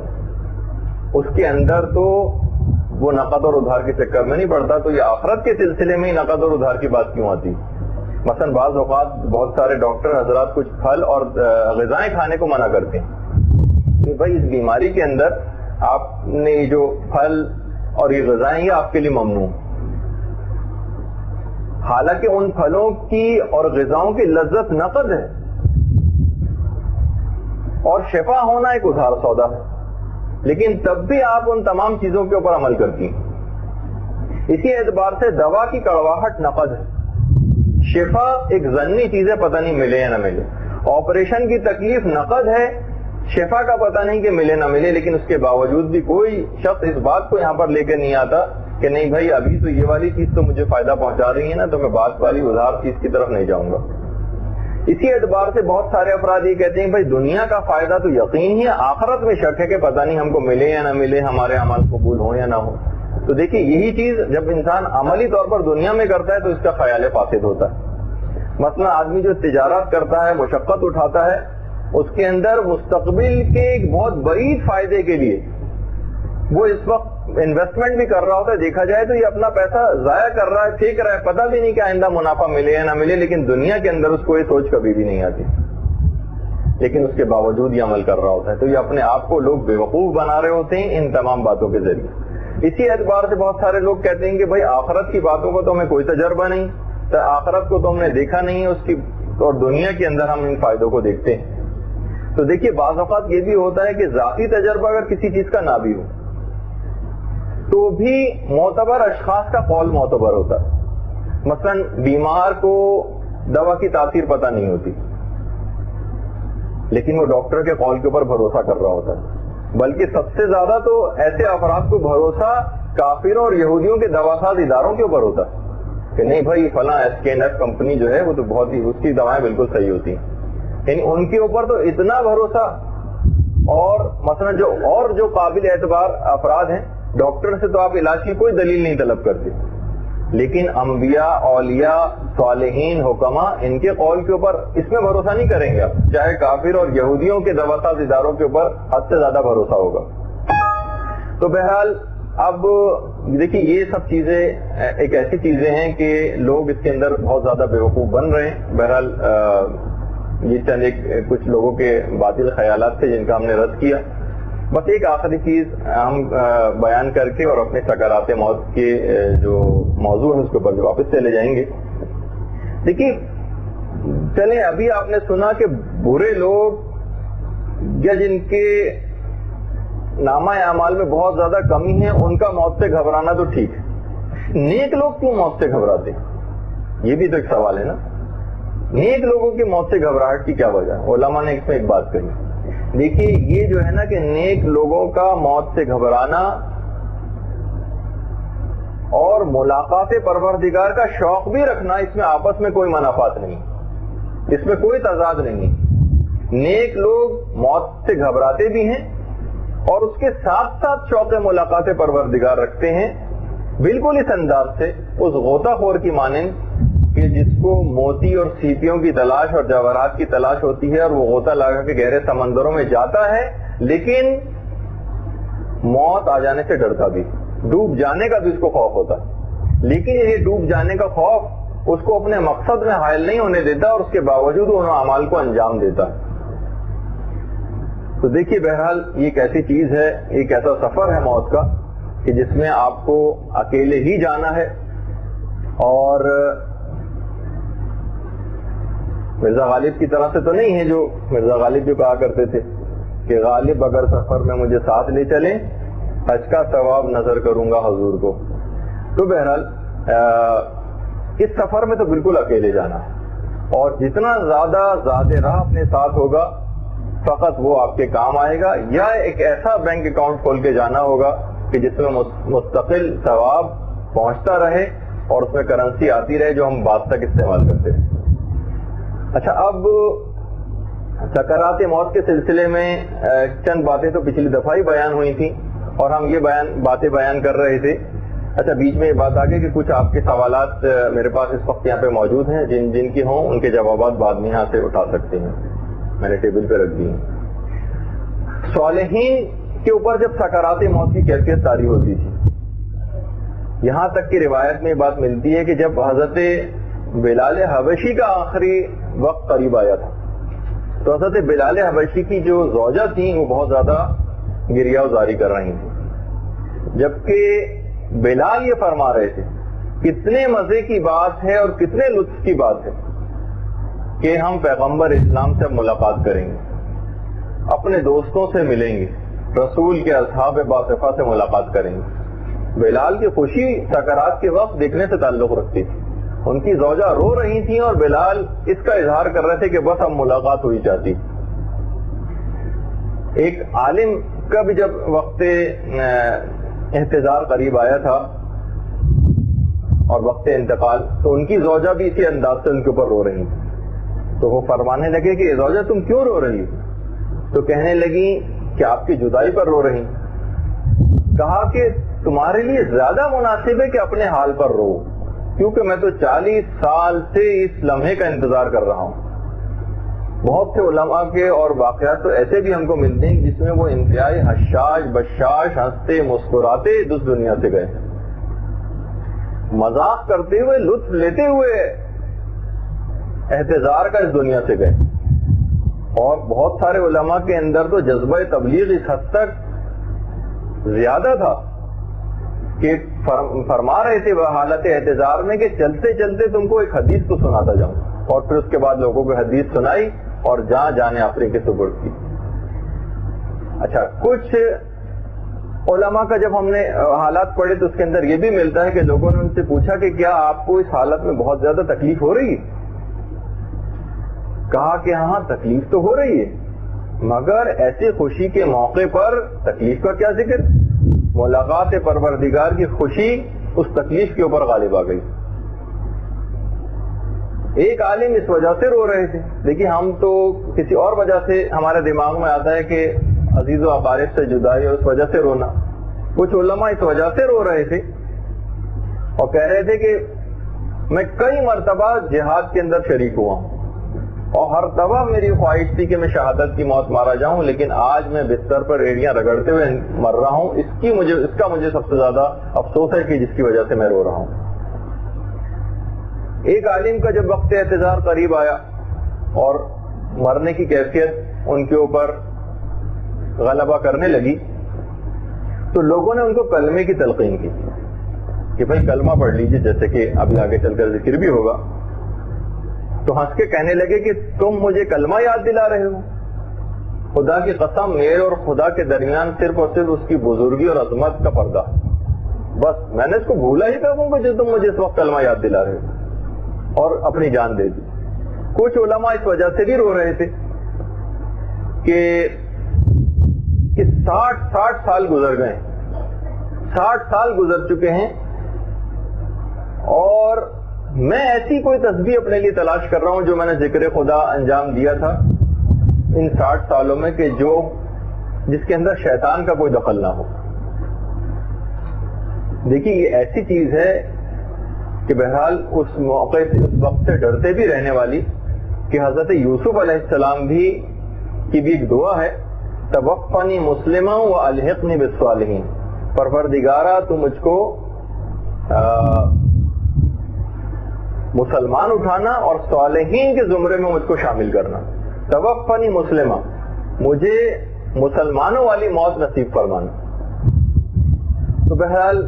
اس کے اندر تو وہ نقد اور ادھار کے چکر میں نہیں پڑتا. تو یہ آخرت کے سلسلے میں ہی نقد اور ادھار کی بات کیوں آتی؟ مثلا بعض اوقات بہت سارے ڈاکٹر حضرات کچھ پھل اور غذائیں کھانے کو منع کرتے ہیں کہ بھائی اس بیماری کے اندر آپ نے جو پھل اور یہ غذائیں یہ آپ کے لیے ممنوع. حالانکہ ان پھلوں کی اور غذاؤں کی لذت نقد ہے اور شفا ہونا ایک ادھار سودا ہے, لیکن تب بھی آپ ان تمام چیزوں کے اوپر عمل کرتی ہیں. اسی اعتبار سے دوا کی کڑواہٹ نقد ہے, شفا ایک ضمنی چیز ہے, پتہ نہیں ملے یا نہ ملے. آپریشن کی تکلیف نقد ہے, شفا کا پتہ نہیں کہ ملے نہ ملے, لیکن اس کے باوجود بھی کوئی شخص اس بات کو یہاں پر لے کے نہیں آتا کہ نہیں بھائی ابھی تو یہ والی چیز تو مجھے فائدہ پہنچا رہی ہے نا, تو میں بات والی ادھار چیز کی طرف نہیں جاؤں گا. اسی اعتبار سے بہت سارے افراد یہ کہتے ہیں بھائی دنیا کا فائدہ تو یقین ہی ہے, آخرت میں شک ہے کہ پتہ نہیں ہم کو ملے یا نہ ملے, ہمارے اعمال قبول ہوں یا نہ ہو. تو دیکھیے یہی چیز جب انسان عملی طور پر دنیا میں کرتا ہے تو اس کا خیال فاسد ہوتا ہے. مثلا آدمی جو تجارت کرتا ہے, مشقت اٹھاتا ہے, اس کے اندر مستقبل کے ایک بہت بعید فائدے کے لیے وہ اس وقت انویسٹمنٹ بھی کر رہا ہوتا ہے. دیکھا جائے تو یہ اپنا پیسہ ضائع کر رہا ہے, پھینک رہا ہے, پتہ بھی نہیں کہ آئندہ منافع ملے یا نہ ملے, لیکن دنیا کے اندر اس کو یہ سوچ کبھی بھی نہیں آتی. لیکن اس کے باوجود یہ عمل کر رہا ہوتا ہے. تو یہ اپنے آپ کو لوگ بیوقوف بنا رہے ہوتے ہیں ان تمام باتوں کے ذریعے. اسی اعتبار سے بہت سارے لوگ کہتے ہیں کہ بھائی آخرت کی باتوں کو تو ہمیں کوئی تجربہ نہیں، تو آخرت کو تو ہم نے دیکھا نہیں ہے، اس کی اور دنیا کے اندر ہم ان فائدوں کو دیکھتے ہیں. تو دیکھیے بعض اوقات یہ بھی ہوتا ہے کہ ذاتی تجربہ اگر کسی چیز کا نہ بھی ہو تو بھی معتبر اشخاص کا قول معتبر ہوتا ہے. مثلا بیمار کو دوا کی تاثیر پتہ نہیں ہوتی لیکن وہ ڈاکٹر کے قول کے اوپر بھروسہ کر رہا ہوتا ہے. بلکہ سب سے زیادہ تو ایسے افراد کو بھروسہ کافروں اور یہودیوں کے دواساز اداروں کے اوپر ہوتا ہے کہ نہیں بھائی فلاں SKNF کمپنی جو ہے وہ تو بہت ہی اس کی دوائیں بالکل صحیح ہوتی ہیں. یعنی ان کے اوپر تو اتنا بھروسہ. اور مثلا جو قابل اعتبار افراد ہیں، ڈاکٹر سے تو آپ علاج کی کوئی دلیل نہیں طلب کرتے، لیکن انبیاء، اولیاء، صالحین، حکماء ان کے قول کے اوپر اس میں بھروسہ نہیں کریں گے آپ. چاہے کافر اور یہودیوں کے دواساز اداروں کے اوپر حد سے زیادہ بھروسہ ہوگا. تو بہرحال اب دیکھیے یہ سب چیزیں ایک ایسی چیزیں ہیں کہ لوگ اس کے اندر بہت زیادہ بیوقوف بن رہے ہیں. بہرحال یہ چند کچھ لوگوں کے باطل خیالات تھے جن کا ہم نے رد کیا. بس ایک آخری چیز ہم بیان کر کے اور اپنے سکرات موت کے جو موضوع ہے اس کے اوپر واپس چلے جائیں گے. دیکھیے چلیں ابھی آپ نے سنا کہ برے لوگ یا جن کے نامہ اعمال میں بہت زیادہ کمی ہے ان کا موت سے گھبرانا تو ٹھیک ہے. نیک لوگ کیوں موت سے گھبراتے ہیں؟ یہ بھی تو ایک سوال ہے نا. نیک لوگوں کی موت سے گھبراہٹ کی کیا وجہ ہے؟ علماء نے اس میں ایک بات کہی. دیکھیے یہ جو ہے نا کہ نیک لوگوں کا موت سے گھبرانا اور ملاقات پروردگار کا شوق بھی رکھنا، اس میں آپس میں کوئی منافات نہیں، اس میں کوئی تضاد نہیں. نیک لوگ موت سے گھبراتے بھی ہیں اور اس کے ساتھ ساتھ شوق ملاقات پروردگار رکھتے ہیں، بالکل اس انداز سے اس غوطہ خور کی مانند کہ جس کو موتی اور سیپیوں کی تلاش اور جواہرات کی تلاش ہوتی ہے اور وہ غوطہ لگا کے گہرے سمندروں میں جاتا ہے لیکن موت آ جانے سے ڈرتا بھی، ڈوب جانے کا بھی اس کو خوف ہوتا ہے. لیکن یہ ڈوب جانے کا خوف اس کو اپنے مقصد میں حائل نہیں ہونے دیتا اور اس کے باوجود ان اعمال کو انجام دیتا ہے. تو دیکھیے بہرحال یہ ایک ایسی چیز ہے، ایک ایسا سفر ہے موت کا کہ جس میں آپ کو اکیلے ہی جانا ہے. اور مرزا غالب کی طرح سے تو نہیں ہے جو مرزا غالب جو کہا کرتے تھے کہ غالب اگر سفر میں مجھے ساتھ لے چلیں حج کا ثواب نظر کروں گا حضور کو. تو بہرحال اس سفر میں تو بالکل اکیلے جانا ہے اور جتنا زیادہ راہ اپنے ساتھ ہوگا فقط وہ آپ کے کام آئے گا، یا ایک ایسا بینک اکاؤنٹ کھول کے جانا ہوگا کہ جس میں مستقل ثواب پہنچتا رہے اور اس میں کرنسی آتی رہے جو ہم بعد تک استعمال کرتے ہیں. اچھا اب سکرات موت کے سلسلے میں چند باتیں تو پچھلی دفعہ ہی بیان ہوئی تھیں اور ہم یہ باتیں بیان کر رہے تھے. اچھا بیچ میں یہ بات آ گئی کہ کچھ آپ کے سوالات میرے پاس اس وقت یہاں پہ موجود ہیں، جن کی ہوں ان کے جوابات بعد میں یہاں سے اٹھا سکتے ہیں، میں نے ٹیبل پہ رکھ دی ہیں. صالحین کے اوپر جب سکرات موت کی کیفیت طاری ہوتی تھی، یہاں تک کہ روایت میں یہ بات ملتی ہے کہ جب حضرت بلال حبشی کا آخری وقت قریب آیا تھا تو حضرت بلال حبشی کی جو زوجہ تھیں وہ بہت زیادہ گریہ وزاری کر رہی تھیں، جبکہ بلال یہ فرما رہے تھے کتنے مزے کی بات ہے اور کتنے لطف کی بات ہے کہ ہم پیغمبر اسلام سے ملاقات کریں گے، اپنے دوستوں سے ملیں گے، رسول کے اصحاب باصفہ سے ملاقات کریں گے. بلال کی خوشی سکرات کے وقت دیکھنے سے تعلق رکھتی تھی. ان کی زوجہ رو رہی تھیں اور بلال اس کا اظہار کر رہے تھے کہ بس اب ملاقات ہوئی چاہتی. ایک عالم کا بھی جب وقت احتضار قریب آیا تھا اور وقت انتقال تو ان کی زوجہ بھی اسی انداز سے ان کے اوپر رو رہی تھی. تو وہ فرمانے لگے کہ زوجہ تم کیوں رو رہی؟ تو کہنے لگی کہ آپ کی جدائی پر رو رہی. کہا کہ تمہارے لیے زیادہ مناسب ہے کہ اپنے حال پر رو، کیونکہ میں تو 40 سال سے اس لمحے کا انتظار کر رہا ہوں. بہت سے علماء کے اور واقعات تو ایسے بھی ہم کو ملتے ہیں جس میں وہ انتہائی حشاش بشاش ہنستے مسکراتے اس دنیا سے گئے، مذاق کرتے ہوئے لطف لیتے ہوئے احتضار کا اس دنیا سے گئے. اور بہت سارے علماء کے اندر تو جذبہ تبلیغ اس حد تک زیادہ تھا کہ فرما رہے تھے حالت احتضار میں کہ چلتے چلتے تم کو ایک حدیث کو سناتا جاؤں، اور پھر اس کے بعد لوگوں کو حدیث سنائی اور جہاں جانے آفرین کے سپرد کی۔ اچھا، کچھ علماء کا جب ہم نے حالات پڑھے تو اس کے اندر یہ بھی ملتا ہے کہ لوگوں نے ان سے پوچھا کہ کیا آپ کو اس حالت میں بہت زیادہ تکلیف ہو رہی ہے؟ کہا کہ ہاں تکلیف تو ہو رہی ہے، مگر ایسی خوشی کے موقع پر تکلیف کا کیا ذکر؟ ملاقات پروردگار کی خوشی اس تکلیف کے اوپر غالب آ گئی۔ ایک عالم اس وجہ سے رو رہے تھے، دیکھیے ہم تو کسی اور وجہ سے ہمارے دماغ میں آتا ہے کہ عزیز و اقارب سے جدائی اور اس وجہ سے رونا، کچھ علماء اس وجہ سے رو رہے تھے اور کہہ رہے تھے کہ میں کئی مرتبہ جہاد کے اندر شریک ہوا ہوں اور ہر دفعہ میری خواہش تھی کہ میں شہادت کی موت مارا جاؤں، لیکن آج میں بستر پر ایڑیاں رگڑتے ہوئے مر رہا ہوں، اس کا مجھے سب سے زیادہ افسوس ہے کہ جس کی وجہ سے میں رو رہا ہوں۔ ایک عالم کا جب وقت احتضار قریب آیا اور مرنے کی کیفیت ان کے اوپر غلبہ کرنے لگی تو لوگوں نے ان کو کلمے کی تلقین کی کہ بھائی کلمہ پڑھ لیجیے، جیسے کہ ابھی آگے چل کر ذکر بھی ہوگا۔ تو ہنس کے کہنے لگے کہ تم مجھے کلمہ یاد دلا رہے ہو؟ خدا کی قسم، میرے اور خدا کے درمیان صرف اور صرف اس کی بزرگی اور عظمت کا پردہ، بس میں نے اس کو بھولا ہی کہوں کہ جو تم مجھے اس وقت کلمہ یاد دلا رہے ہو، اور اپنی جان دے دی۔ کچھ علماء اس وجہ سے بھی رو رہے تھے کہ 60 سال گزر گئے، 60 سال گزر چکے ہیں اور میں ایسی کوئی تسبیح اپنے لیے تلاش کر رہا ہوں جو میں نے ذکر خدا انجام دیا تھا ان 60 سالوں میں، کہ جس کے اندر شیطان کا کوئی دخل نہ ہو۔ دیکھیے یہ ایسی چیز ہے کہ بہرحال اس موقع سے، اس وقت سے ڈرتے بھی رہنے والی، کہ حضرت یوسف علیہ السلام کی بھی ایک دعا ہے، توفنی مسلما والحقنی بالصالحین، پروردگارا تو مجھ کو مسلمان اٹھانا اور صالحین کے زمرے میں مجھ کو شامل کرنا۔ توفنی مسلمہ، مجھے مسلمانوں والی موت نصیب فرمانا۔ تو بہرحال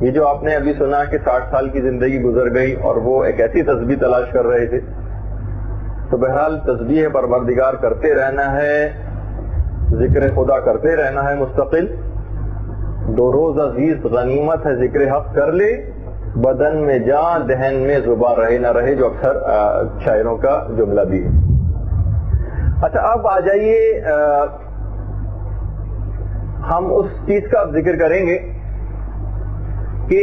یہ جو آپ نے ابھی سنا کہ 60 سال کی زندگی گزر گئی اور وہ ایک ایسی تسبیح تلاش کر رہے تھے، تو بہرحال تسبیح پروردگار کرتے رہنا ہے، ذکر خدا کرتے رہنا ہے مستقل۔ 2 روز عزیز غنیمت ہے ذکر حق کر لے، بدن میں جان دہن میں زبان رہے نہ رہے، جو اکثر شاعروں کا جملہ بھی ہے۔ اچھا اب آ جائیے، ہم اس چیز کا اب ذکر کریں گے کہ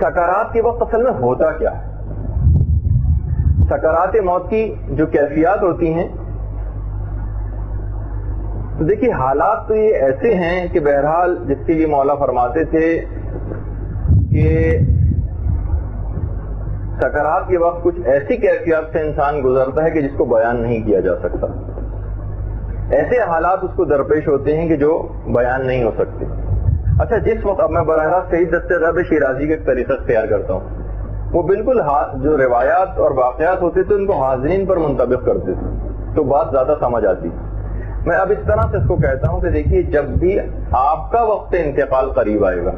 سکرات کے وقت اصل میں ہوتا کیا ہے۔ سکرات موت کی جو کیفیات ہوتی ہیں، تو دیکھیے حالات تو یہ ایسے ہیں کہ بہرحال جس کے لیے مولا فرماتے تھے کہ سکرات کے وقت کچھ ایسی کیفیات سے انسان گزرتا ہے کہ جس کو بیان نہیں کیا جا سکتا، ایسے حالات اس کو درپیش ہوتے ہیں کہ جو بیان نہیں ہو سکتے۔ اچھا جس وقت اب میں براہ راست شہید دست رب شیرازی کا ایک طریقہ اختیار کرتا ہوں، وہ بالکل جو روایات اور واقعات ہوتے تھے ان کو حاضرین پر منطبق کرتے تھے، تو بات زیادہ سمجھ آتی۔ میں اب اس طرح سے اس کو کہتا ہوں کہ دیکھیے جب بھی آپ کا وقت انتقال قریب آئے گا،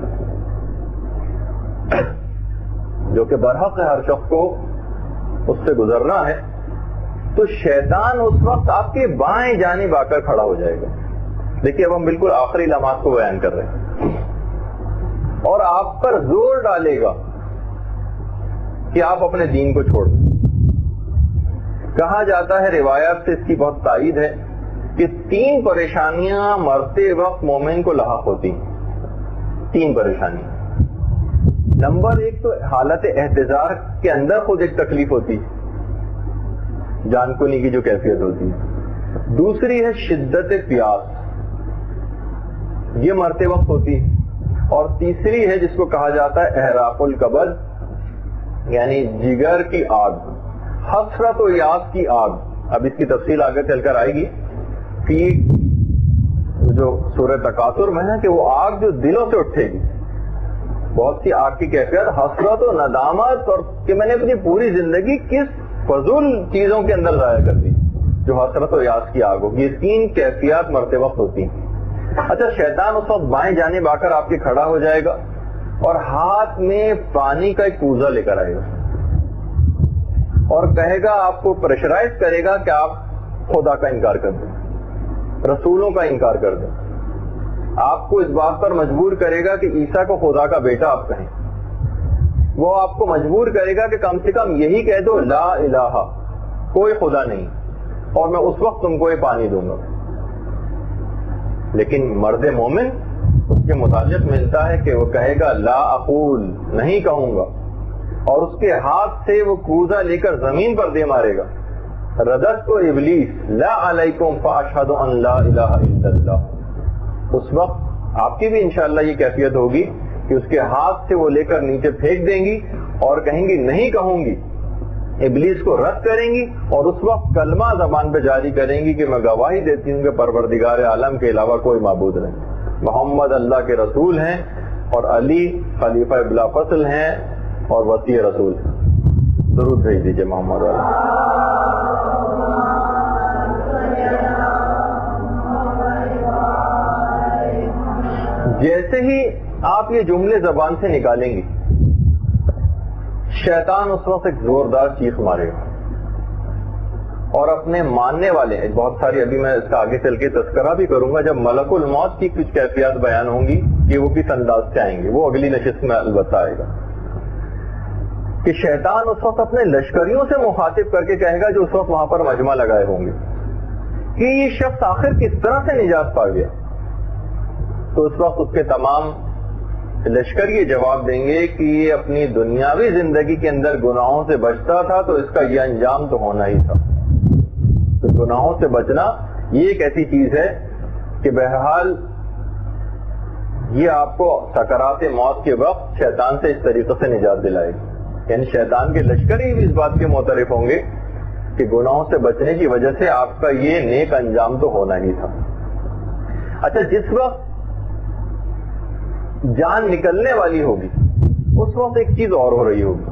جو کہ برحق ہے ہر شخص کو اس سے گزرنا ہے، تو شیطان اس وقت آپ کے بائیں جانب آ کر کھڑا ہو جائے گا۔ دیکھیے اب ہم بالکل آخری لمحات کو بیان کر رہے ہیں، اور آپ پر زور ڈالے گا کہ آپ اپنے دین کو چھوڑ دیں۔ کہا جاتا ہے، روایات سے اس کی بہت تائید ہے کہ 3 پریشانیاں مرتے وقت مومن کو لاحق ہوتی ہیں۔ 3 پریشانیاں۔ نمبر 1 تو حالت احتضار کے اندر خود ایک تکلیف ہوتی، جان کنی کی جو کیفیت ہوتی ہے۔ دوسری ہے شدت پیاس، یہ مرتے وقت ہوتی، اور تیسری ہے جس کو کہا جاتا ہے احراق الکبد، یعنی جگر کی آگ، حسرت و یاس کی آگ۔ اب اس کی تفصیل آگے چل کر آئے گی، فی جو سورہ تکاثر میں ہے کہ وہ آگ جو دلوں سے اٹھے گی، بہت سی آگ کی کیفیت، حسرت و ندامت، اور کہ میں نے اپنی پوری زندگی کس فضول چیزوں کے اندر ضائع کر دی، جو حسرت و یاس کی آگ ہوگی. یہ 3 کیفیات مرتے وقت ہوتی ہیں. اچھا شیطان اس وقت بائیں جانب آ کر آپ کے کھڑا ہو جائے گا اور ہاتھ میں پانی کا ایک کوزہ لے کر آئے گا اور کہے گا, آپ کو پریشرائز کرے گا کہ آپ خدا کا انکار کر دیں, رسولوں کا انکار کر دیں. آپ کو اس بات پر مجبور کرے گا کہ عیسیٰ کو خدا کا بیٹا آپ کہیں. وہ آپ کو مجبور کرے گا کہ کم سے کم یہی کہہ دو لا الہ, کوئی خدا نہیں, اور میں اس وقت تم کو یہ پانی دوں گا. لیکن مرد مومن اس کے متعلق ملتا ہے کہ وہ کہے گا لا اقول, نہیں کہوں گا, اور اس کے ہاتھ سے وہ کوزہ لے کر زمین پر دے مارے گا. ردت تو ابلیس لا علیکم فاشہد ان لا الہ الا اللہ. اس وقت آپ کی بھی انشاءاللہ یہ کیفیت ہوگی کہ اس کے ہاتھ سے وہ لے کر نیچے پھینک دیں گی اور کہیں گی نہیں کہوں گی, ابلیس کو رد کریں گی, اور اس وقت کلمہ زبان پہ جاری کریں گی کہ میں گواہی دیتی ہوں کہ پروردگار عالم کے علاوہ کوئی معبود نہیں, محمد اللہ کے رسول ہیں اور علی خلیفہ بلا فصل ہیں اور وصی رسول. ضرور بھیج دیجیے محمد والا. جیسے ہی آپ یہ جملے زبان سے نکالیں گے, شیطان اس وقت ایک زوردار چیخ مارے گا اور اپنے ماننے والے, بہت ساری ابھی میں اس کا آگے چل کے تذکرہ بھی کروں گا جب ملک الموت کی کچھ کیفیات بیان ہوں گی کہ وہ کس انداز سے آئیں گے, وہ اگلی نشست میں البتہ آئے گا. کہ شیطان اس وقت اپنے لشکریوں سے مخاطب کر کے کہے گا جو اس وقت وہاں پر مجمع لگائے ہوں گے کہ یہ شخص آخر کس طرح سے نجات پا گیا. تو اس وقت اس کے تمام لشکر یہ جواب دیں گے کہ یہ اپنی دنیاوی زندگی کے اندر گناہوں سے بچتا تھا تو اس کا یہ انجام تو ہونا ہی تھا. تو گناہوں سے بچنا یہ ایک ایسی چیز ہے کہ بہرحال یہ آپ کو سکرات موت کے وقت شیطان سے اس طریقے سے نجات دلائے گی. یعنی شیطان کے لشکر ہی بھی اس بات کے معترف ہوں گے کہ گناہوں سے بچنے کی وجہ سے آپ کا یہ نیک انجام تو ہونا ہی تھا. اچھا جس وقت جان نکلنے والی ہوگی اس وقت ایک چیز اور ہو رہی ہوگی,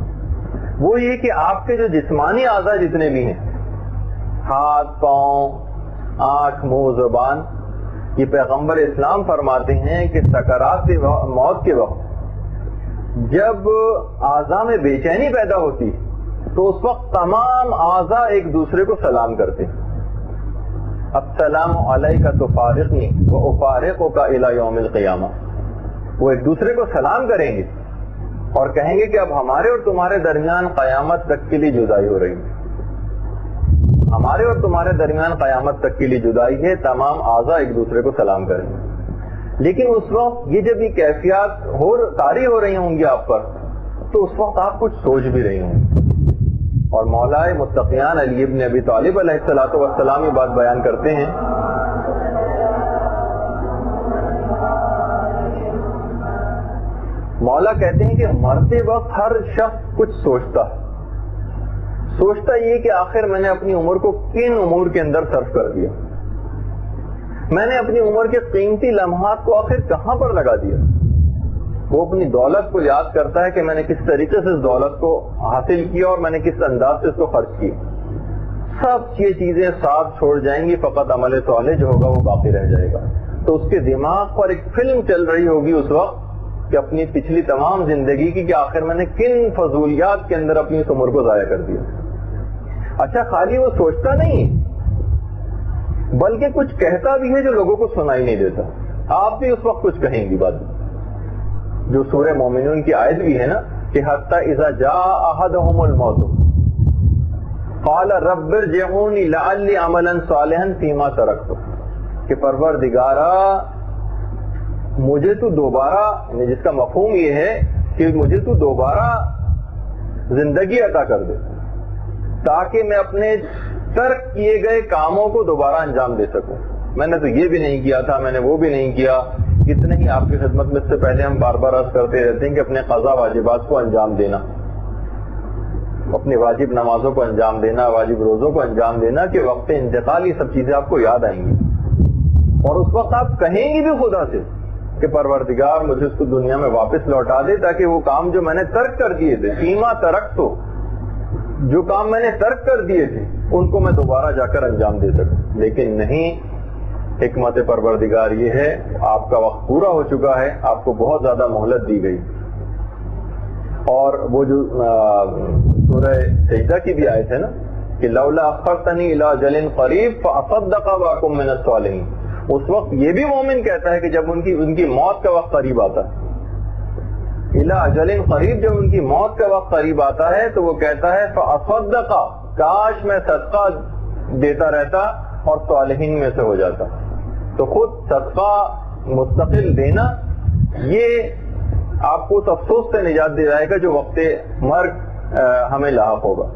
وہ یہ کہ آپ کے جو جسمانی اعضاء جتنے بھی ہیں, ہاتھ, پاؤں, آنکھ, منہ, زبان, یہ پیغمبر اسلام فرماتے ہیں کہ سکرات موت کے وقت جب اعضاء میں بے چینی پیدا ہوتی تو اس وقت تمام اعضاء ایک دوسرے کو سلام کرتے ہیں. السلام علیکہ تفارقنی وافارقک الی یوم القیامہ. وہ ایک دوسرے کو سلام کریں گے اور کہیں گے کہ اب ہمارے اور تمہارے درمیان قیامت تک کے لیے جدائی ہو رہی ہے, ہمارے اور تمہارے درمیان قیامت تک کے لیے جدائی ہے. تمام اعضاء ایک دوسرے کو سلام کریں گے. لیکن اس وقت یہ جب یہ کیفیات طاری ہو رہی ہوں گی آپ پر تو اس وقت آپ کچھ سوچ بھی رہی ہوں گی. اور مولا متقیان علی ابن ابی طالب علیہ السلام یہ بات بیان کرتے ہیں مولا کہتے ہیں کہ مرتے وقت ہر شخص کچھ سوچتا یہ کہ آخر میں نے اپنی عمر کو کن امور کے اندر صرف کر دیا, میں نے اپنی عمر کے قیمتی لمحات کو آخر کہاں پر لگا دیا. وہ اپنی دولت کو یاد کرتا ہے کہ میں نے کس طریقے سے اس دولت کو حاصل کیا اور میں نے کس انداز سے اس کو خرچ کیا. سب یہ چیزیں ساتھ چھوڑ جائیں گی, فقط عمل صالح جو ہوگا وہ باقی رہ جائے گا. تو اس کے دماغ پر ایک فلم چل رہی ہوگی اس وقت کہ اپنی پچھلی تمام زندگی کی کہ آخر میں نے کن فضولیات کے اندر اپنی اس عمر کو ضائع کر دیا. اچھا خالی وہ سوچتا نہیں بلکہ کچھ کہتا بھی ہے جو لوگوں کو سنائی نہیں دیتا. آپ بھی اس وقت کچھ کہیں گی بات, جو سورہ مومنون کی آیت بھی ہے نا کہ حتی اذا جاء احدهم الموت قال رب ارجعونی لعلی عملا صالحا فیما ترکت. کہ پروردگارا مجھے تو دوبارہ, جس کا مفہوم یہ ہے کہ مجھے تو دوبارہ زندگی عطا کر دے تاکہ میں اپنے ترک کیے گئے کاموں کو دوبارہ انجام دے سکوں. میں نے تو یہ بھی نہیں کیا تھا, میں نے وہ بھی نہیں کیا. اتنے ہی آپ کی خدمت میں اس سے پہلے ہم بار بار عرض کرتے رہتے ہیں کہ اپنے قضا واجبات کو انجام دینا, اپنی واجب نمازوں کو انجام دینا, واجب روزوں کو انجام دینا کہ وقت انتقال یہ سب چیزیں آپ کو یاد آئیں گی. اور اس وقت آپ کہیں گی بھی خدا سے کہ پروردگار مجھے اس کو دنیا میں واپس لوٹا دے تاکہ وہ کام جو میں نے ترک کر دیے تھے, فیما ترک تو, جو کام میں نے ترک کر دیے تھے ان کو میں دوبارہ جا کر انجام دے سکوں. لیکن نہیں، حکمت پروردگار یہ ہے آپ کا وقت پورا ہو چکا ہے، آپ کو بہت زیادہ مہلت دی گئی. اور وہ جو سورہ سجدہ کی بھی آیت ہے نا کہ لولا اخرتنی الی اجل قریب فاصدق واکن من الصالحین، اس وقت یہ بھی مومن کہتا ہے کہ جب ان کی موت کا وقت قریب آتا ہے، الی اجل قریب، جب ان کی موت کا وقت قریب آتا ہے تو وہ کہتا ہے فاصدق، کاش میں صدقہ دیتا رہتا اور صالحین میں سے ہو جاتا. تو خود صدقہ مستقل دینا یہ آپ کو اس افسوس سے نجات دلائے گا جو وقت مرگ ہمیں لاحق ہوگا.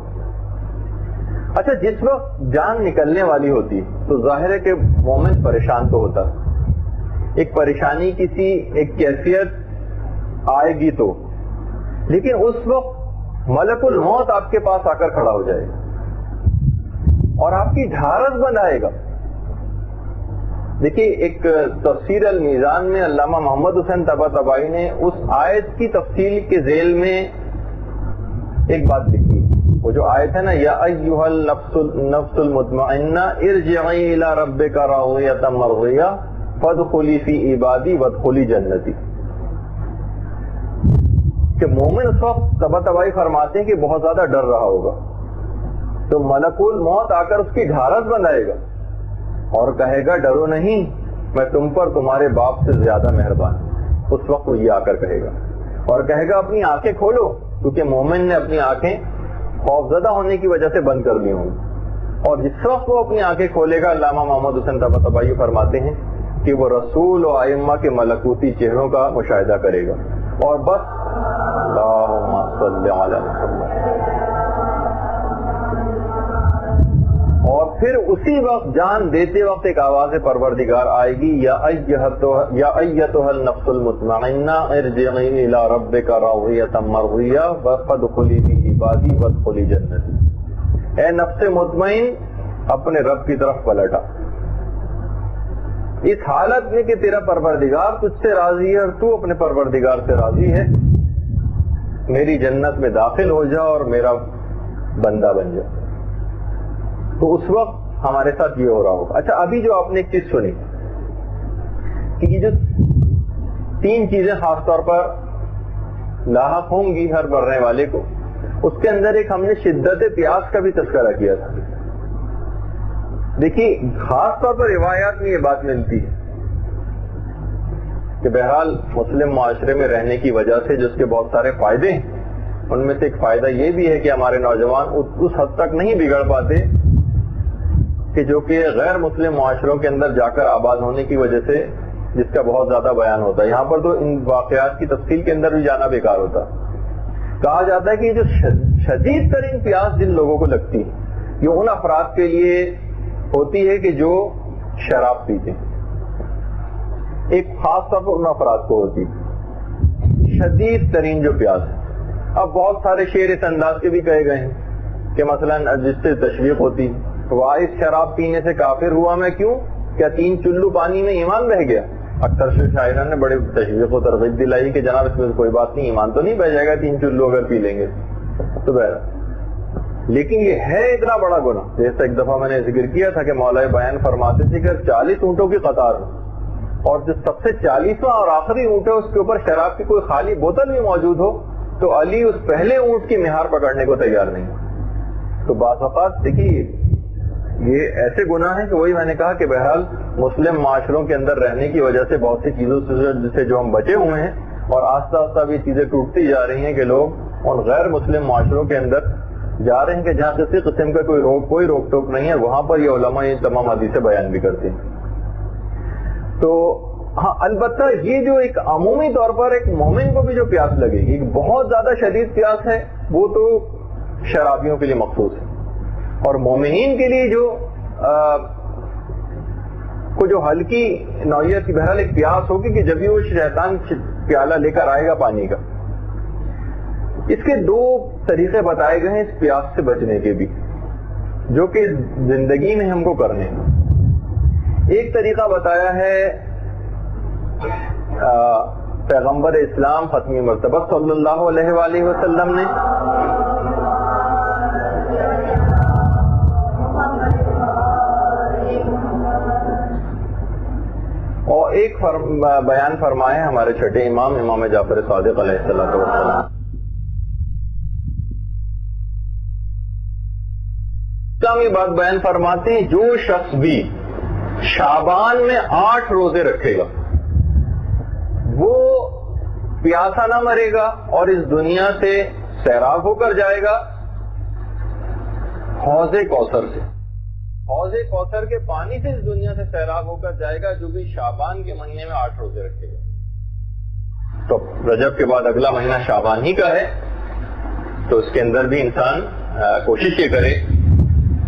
اچھا، جس وقت جان نکلنے والی ہوتی تو ظاہر ہے کہ مومن پریشان تو ہوتا، ایک پریشانی کسی ایک کیفیت آئے گی تو، لیکن اس وقت ملک الموت آپ کے پاس آ کر کھڑا ہو جائے گا اور آپ کی ڈھارس بنائے گا. دیکھیے، ایک تفسیر المیزان میں علامہ محمد حسین طباطبائی نے اس آیت کی تفصیل کے ذیل میں ایک بات لکھی. وہ جو آیت ہے نا، یا ایھا النفس المطمئنہ ارجعی الی ربک راضیۃ مرضیہ فادخلی فی عبادی وادخلی جنتی، کہ مومن اس وقت طباطبائی فرماتے ہیں کہ بہت زیادہ ڈر رہا ہوگا تو ملک الموت آ کر اس کی ڈھارس بنائے گا اور کہے گا ڈرو نہیں، میں تم پر تمہارے باپ سے زیادہ مہربان. اس وقت وہ یہ آ کر کہے گا اور کہے گا اپنی آنکھیں کھولو، کیونکہ مومن نے اپنی آنکھیں خوفزدہ ہونے کی وجہ سے بند کر دی ہوں. اور جس وقت وہ اپنی آنکھیں کھولے گا، علامہ محمد حسین طباطبائی فرماتے ہیں کہ وہ رسول و ائمہ کے ملکوتی چہروں کا مشاہدہ کرے گا اور بس اللہم صلی علی محمد، اور پھر اسی وقت جان دیتے وقت ایک آواز پروردگار آئے گی، یا ایتھا النفس المطمئنہ ارجعی الی ربک راضیۃ مرضیہ فادخلی فی عبادی وادخلی جنتی. اے نفس مطمئن، اپنے رب کی طرف پلٹا اس حالت میں کہ تیرا پروردگار تجھ سے راضی ہے اور تو اپنے پروردگار سے راضی ہے، میری جنت میں داخل ہو جا اور میرا بندہ بن جا. تو اس وقت ہمارے ساتھ یہ ہو رہا ہوگا. اچھا، ابھی جو آپ نے ایک چیز سنی کہ یہ جو تین چیزیں خاص طور پر لاحق ہوں گی ہر مرنے والے کو، اس کے اندر ایک ہم نے شدت پیاس کا بھی تذکرہ کیا تھا. دیکھیے، خاص طور پر روایات میں یہ بات ملتی ہے کہ بہرحال مسلم معاشرے میں رہنے کی وجہ سے جس کے بہت سارے فائدے ہیں، ان میں سے ایک فائدہ یہ بھی ہے کہ ہمارے نوجوان اس حد تک نہیں بگڑ پاتے کہ جو کہ غیر مسلم معاشروں کے اندر جا کر آباد ہونے کی وجہ سے جس کا بہت زیادہ بیان ہوتا ہے. یہاں پر تو ان واقعات کی تفصیل کے اندر بھی جانا بیکار ہوتا. کہا جاتا ہے کہ جو شدید ترین پیاس جن لوگوں کو لگتی ہے یہ ان افراد کے لیے ہوتی ہے کہ جو شراب پیتے ہیں. ایک خاص طور پر ان افراد کو ہوتی ہے شدید ترین جو پیاس ہے. اب بہت سارے شعر اس انداز کے بھی کہے گئے ہیں کہ مثلا جس سے تشویق ہوتی، وائس شراب پینے سے کافر ہوا میں کیوں، کیا 3 چلو پانی میں ایمان بہ گیا. اکثر شاعران نے بڑے تشویق و ترغیب دلائی کہ جناب اس میں کوئی بات نہیں، ایمان تو نہیں بہ جائے گا 3 چلو اگر پی لیں گے تو بہرحال. لیکن یہ ہے اتنا بڑا گناہ. جیسا ایک دفعہ میں نے ذکر کیا تھا کہ مولا بیان فرماتے تھے کہ 40 اونٹوں کی قطار اور جو سب سے 40واں اور آخری اونٹ ہے اس کے اوپر شراب کی کوئی خالی بوتل بھی موجود ہو تو علی اس پہلے اونٹ کی مہار پکڑنے کو تیار نہیں. تو بعض اوقات دیکھیے یہ ایسے گناہ ہیں کہ وہی میں نے کہا کہ بہرحال مسلم معاشروں کے اندر رہنے کی وجہ سے بہت سی چیزوں سے جو ہم بچے ہوئے ہیں اور آہستہ آہستہ بھی چیزیں ٹوٹتی جا رہی ہیں کہ لوگ ان غیر مسلم معاشروں کے اندر جا رہے ہیں کہ جہاں کسی قسم کا کوئی روک ٹوک نہیں ہے، وہاں پر یہ علماء یہ تمام حدیثیں بیان بھی کرتے ہیں. تو ہاں، البتہ یہ جو ایک عمومی طور پر ایک مومن کو بھی جو پیاس لگے گی، بہت زیادہ شدید پیاس ہے، وہ تو شرابیوں کے لیے مخصوص ہے. اور مومنین کے لیے جو ہلکی نوعیت کی بہرحال ایک پیاس ہوگی کہ جب بھی وہ شیطان پیالہ لے کر آئے گا پانی کا. اس کے 2 طریقے بتائے گئے ہیں اس پیاس سے بچنے کے بھی، جو کہ زندگی میں ہم کو کرنے ہیں. ایک طریقہ بتایا ہے پیغمبر اسلام ختمی مرتبہ صلی اللہ علیہ وآلہ وسلم نے ایک بیان فرمائے ہمارے چھٹے امام امام جعفر صادق علیہ السلام. یہ بات بیان فرماتے ہیں جو شخص بھی شعبان میں 8 روزے رکھے گا وہ پیاسا نہ مرے گا اور اس دنیا سے سیراب ہو کر جائے گا حوض کوثر سے. حوض کوثر کے پانی سے اس دنیا سے سیراب ہو کر جائے گا جو بھی شعبان کے مہینے میں 8 روزے رکھے گا. تو رجب کے بعد اگلا مہینہ شعبان ہی کا ہے تو اس کے اندر بھی انسان کوشش یہ کرے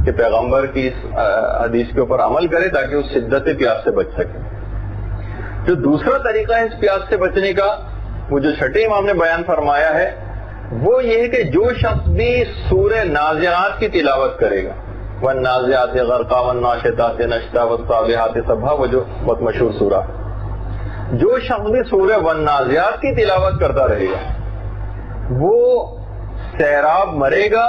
کہ پیغمبر کی اس حدیث کے اوپر عمل کرے تاکہ اس شدت پیاس سے بچ سکے. جو دوسرا طریقہ ہے اس پیاس سے بچنے کا وہ جو چھٹے امام نے بیان فرمایا ہے وہ یہ ہے کہ جو شخص بھی سورہ نازعات کی تلاوت کرے گا والنازعات غرقا والناشطات نشطا والصابحات صبحا وہ جو بہت مشہور سورہ جو شخص بھی سورہ والنازعات کی تلاوت کرتا رہے گا وہ سیراب مرے گا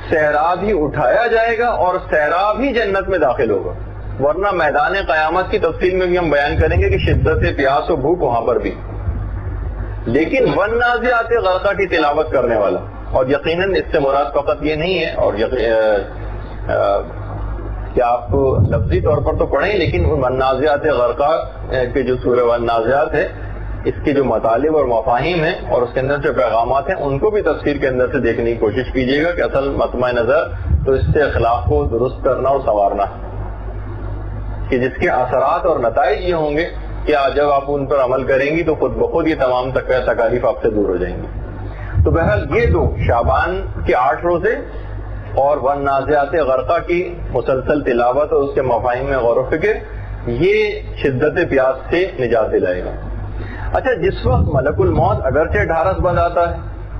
سیراب ہی اٹھایا جائے گا اور سیراب ہی جنت میں داخل ہوگا. ورنہ میدان قیامت کی تفصیل میں بھی ہم بیان کریں گے کہ شدت پیاس و بھوک وہاں پر بھی. لیکن والنازعات غرقا کی تلاوت کرنے والا اور یقیناً اس سے مراد فقط یہ نہیں ہے اور کہ آپ لفظی طور پر تو پڑھیں لیکن والنازعات غرقا کے جو سورہ والنازعات ہے اس کے جو مطالب اور مفاہیم ہیں اور اس کے اندر جو پیغامات ہیں ان کو بھی تفسیر کے اندر سے دیکھنے کی کوشش کیجیے گا کہ اصل مطمع نظر تو اس سے اخلاق کو درست کرنا اور سنوارنا کہ جس کے اثرات اور نتائج یہ ہوں گے کہ جب آپ ان پر عمل کریں گی تو خود بخود یہ تمام تکالیف آپ سے دور ہو جائیں گی. تو بہرحال یہ دو شعبان کے 8 روزے اور والنازعات غرقا کی مسلسل تلاوت اور اس کے مفاہیم میں غور و فکر یہ شدت پیاس سے نجات دلائے گا. اچھا جس وقت ملک الموت اگرچہ ڈھارس بند آتا ہے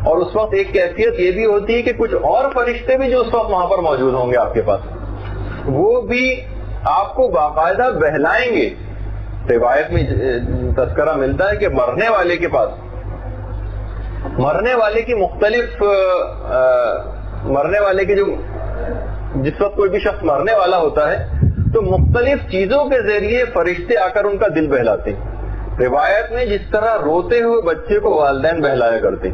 اور اس وقت ایک کیفیت یہ بھی ہوتی ہے کہ کچھ اور فرشتے بھی جو اس وقت وہاں پر موجود ہوں گے آپ کے پاس وہ بھی آپ کو باقاعدہ بہلائیں گے. روایت میں تذکرہ ملتا ہے کہ مرنے والے کے پاس مرنے والے کی مختلف مرنے والے کے جو جس وقت کوئی بھی شخص مرنے والا ہوتا ہے تو مختلف چیزوں کے ذریعے فرشتے آ کر ان کا دل بہلاتے ہیں. روایت میں جس طرح روتے ہوئے بچے کو والدین بہلایا کرتے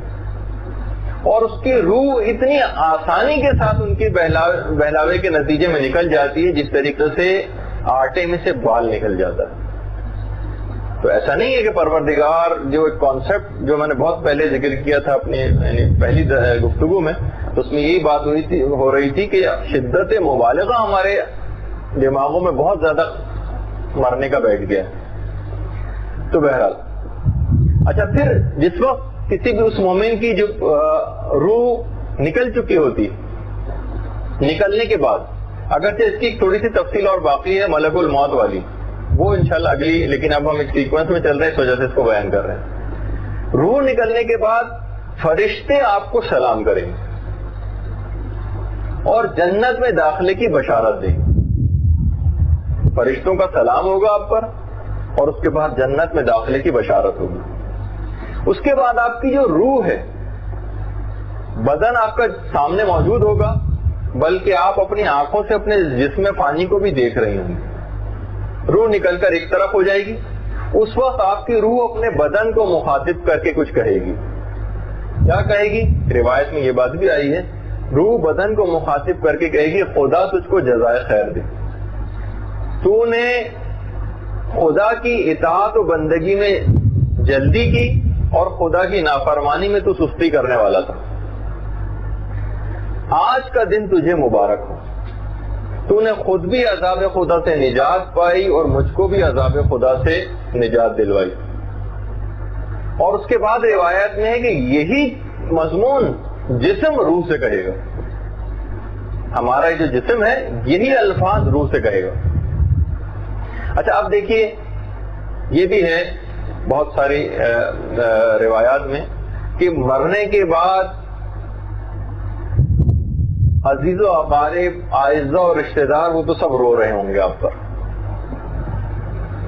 اور اس کی روح اتنی آسانی کے ساتھ ان کی بہلاوے کے نتیجے میں نکل جاتی ہے جس طریقے سے آٹے میں سے بال نکل جاتا ہے. تو ایسا نہیں ہے کہ پروردگار جو ایک کانسیپٹ جو میں نے بہت پہلے ذکر کیا تھا اپنی پہلی گفتگو میں تو اس میں یہی بات ہو رہی تھی کہ شدت مبالغہ ہمارے دماغوں میں بہت زیادہ مرنے کا بیٹھ گیا ہے. تو بہرحال اچھا پھر جس وقت کسی بھی اس مومن کی جو روح نکل چکی ہوتی نکلنے کے بعد اگرچہ اس کی ایک تھوڑی سی تفصیل اور باقی ہے ملک الموت والی وہ انشاءاللہ اگلی لیکن اب ہم ایک سیکوینس میں چل رہے ہیں اس وجہ سے اس کو بیان کر رہے ہیں. روح نکلنے کے بعد فرشتے آپ کو سلام کریں گے اور جنت میں داخلے کی بشارت دیں گے. فرشتوں کا سلام ہوگا آپ پر اور اس کے بعد جنت میں داخلے کی بشارت ہوگی. اس کے بعد آپ کی جو روح ہے بدن آپ کا سامنے موجود ہوگا بلکہ آپ اپنی آنکھوں سے اپنے جسم فانی کو بھی دیکھ رہی ہوں گی. روح نکل کر ایک طرف ہو جائے گی. اس وقت آپ کی روح اپنے بدن کو مخاطب کر کے کچھ کہے گی. کیا کہے گی؟ روایت میں یہ بات بھی آئی ہے روح بدن کو مخاطب کر کے کہے گی خدا تجھ کو جزائے خیر دے. تو نے خدا کی اطاعت و بندگی میں جلدی کی اور خدا کی نافرمانی میں تو سستی کرنے والا تھا. آج کا دن تجھے مبارک ہو. تو نے خود بھی عذاب خدا سے نجات پائی اور مجھ کو بھی عذاب خدا سے نجات دلوائی. اور اس کے بعد روایت میں ہے کہ یہی مضمون جسم روح سے کہے گا. ہمارا جو جسم ہے یہی الفاظ روح سے کہے گا. اچھا اب دیکھیے یہ بھی ہے بہت ساری روایات میں کہ مرنے کے بعد عزیز و اقارب اعزہ اور رشتہ دار وہ تو سب رو رہے ہوں گے آپ پر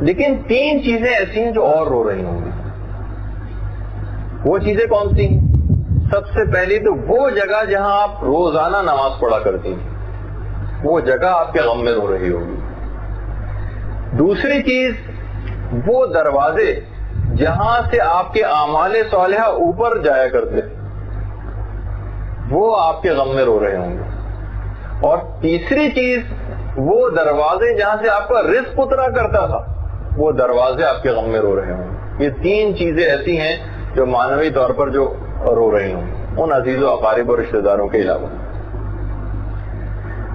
لیکن 3 چیزیں ایسی ہیں جو اور رو رہی ہوں گی. وہ چیزیں کون سی ہیں؟ سب سے پہلی تو وہ جگہ جہاں آپ روزانہ نماز پڑھا کرتی ہیں وہ جگہ آپ کے غم میں رو رہی ہوگی. دوسری چیز وہ دروازے جہاں سے آپ کے اعمال صالحہ اوپر جایا کرتے وہ آپ کے غم میں رو رہے ہوں گے. اور تیسری چیز وہ دروازے جہاں سے آپ کا رزق اترا کرتا تھا وہ دروازے آپ کے غم میں رو رہے ہوں گے. یہ تین چیزیں ایسی ہیں جو معنوی طور پر جو رو رہی ہوں ان عزیز و اقارب اور رشتہ داروں کے علاوہ.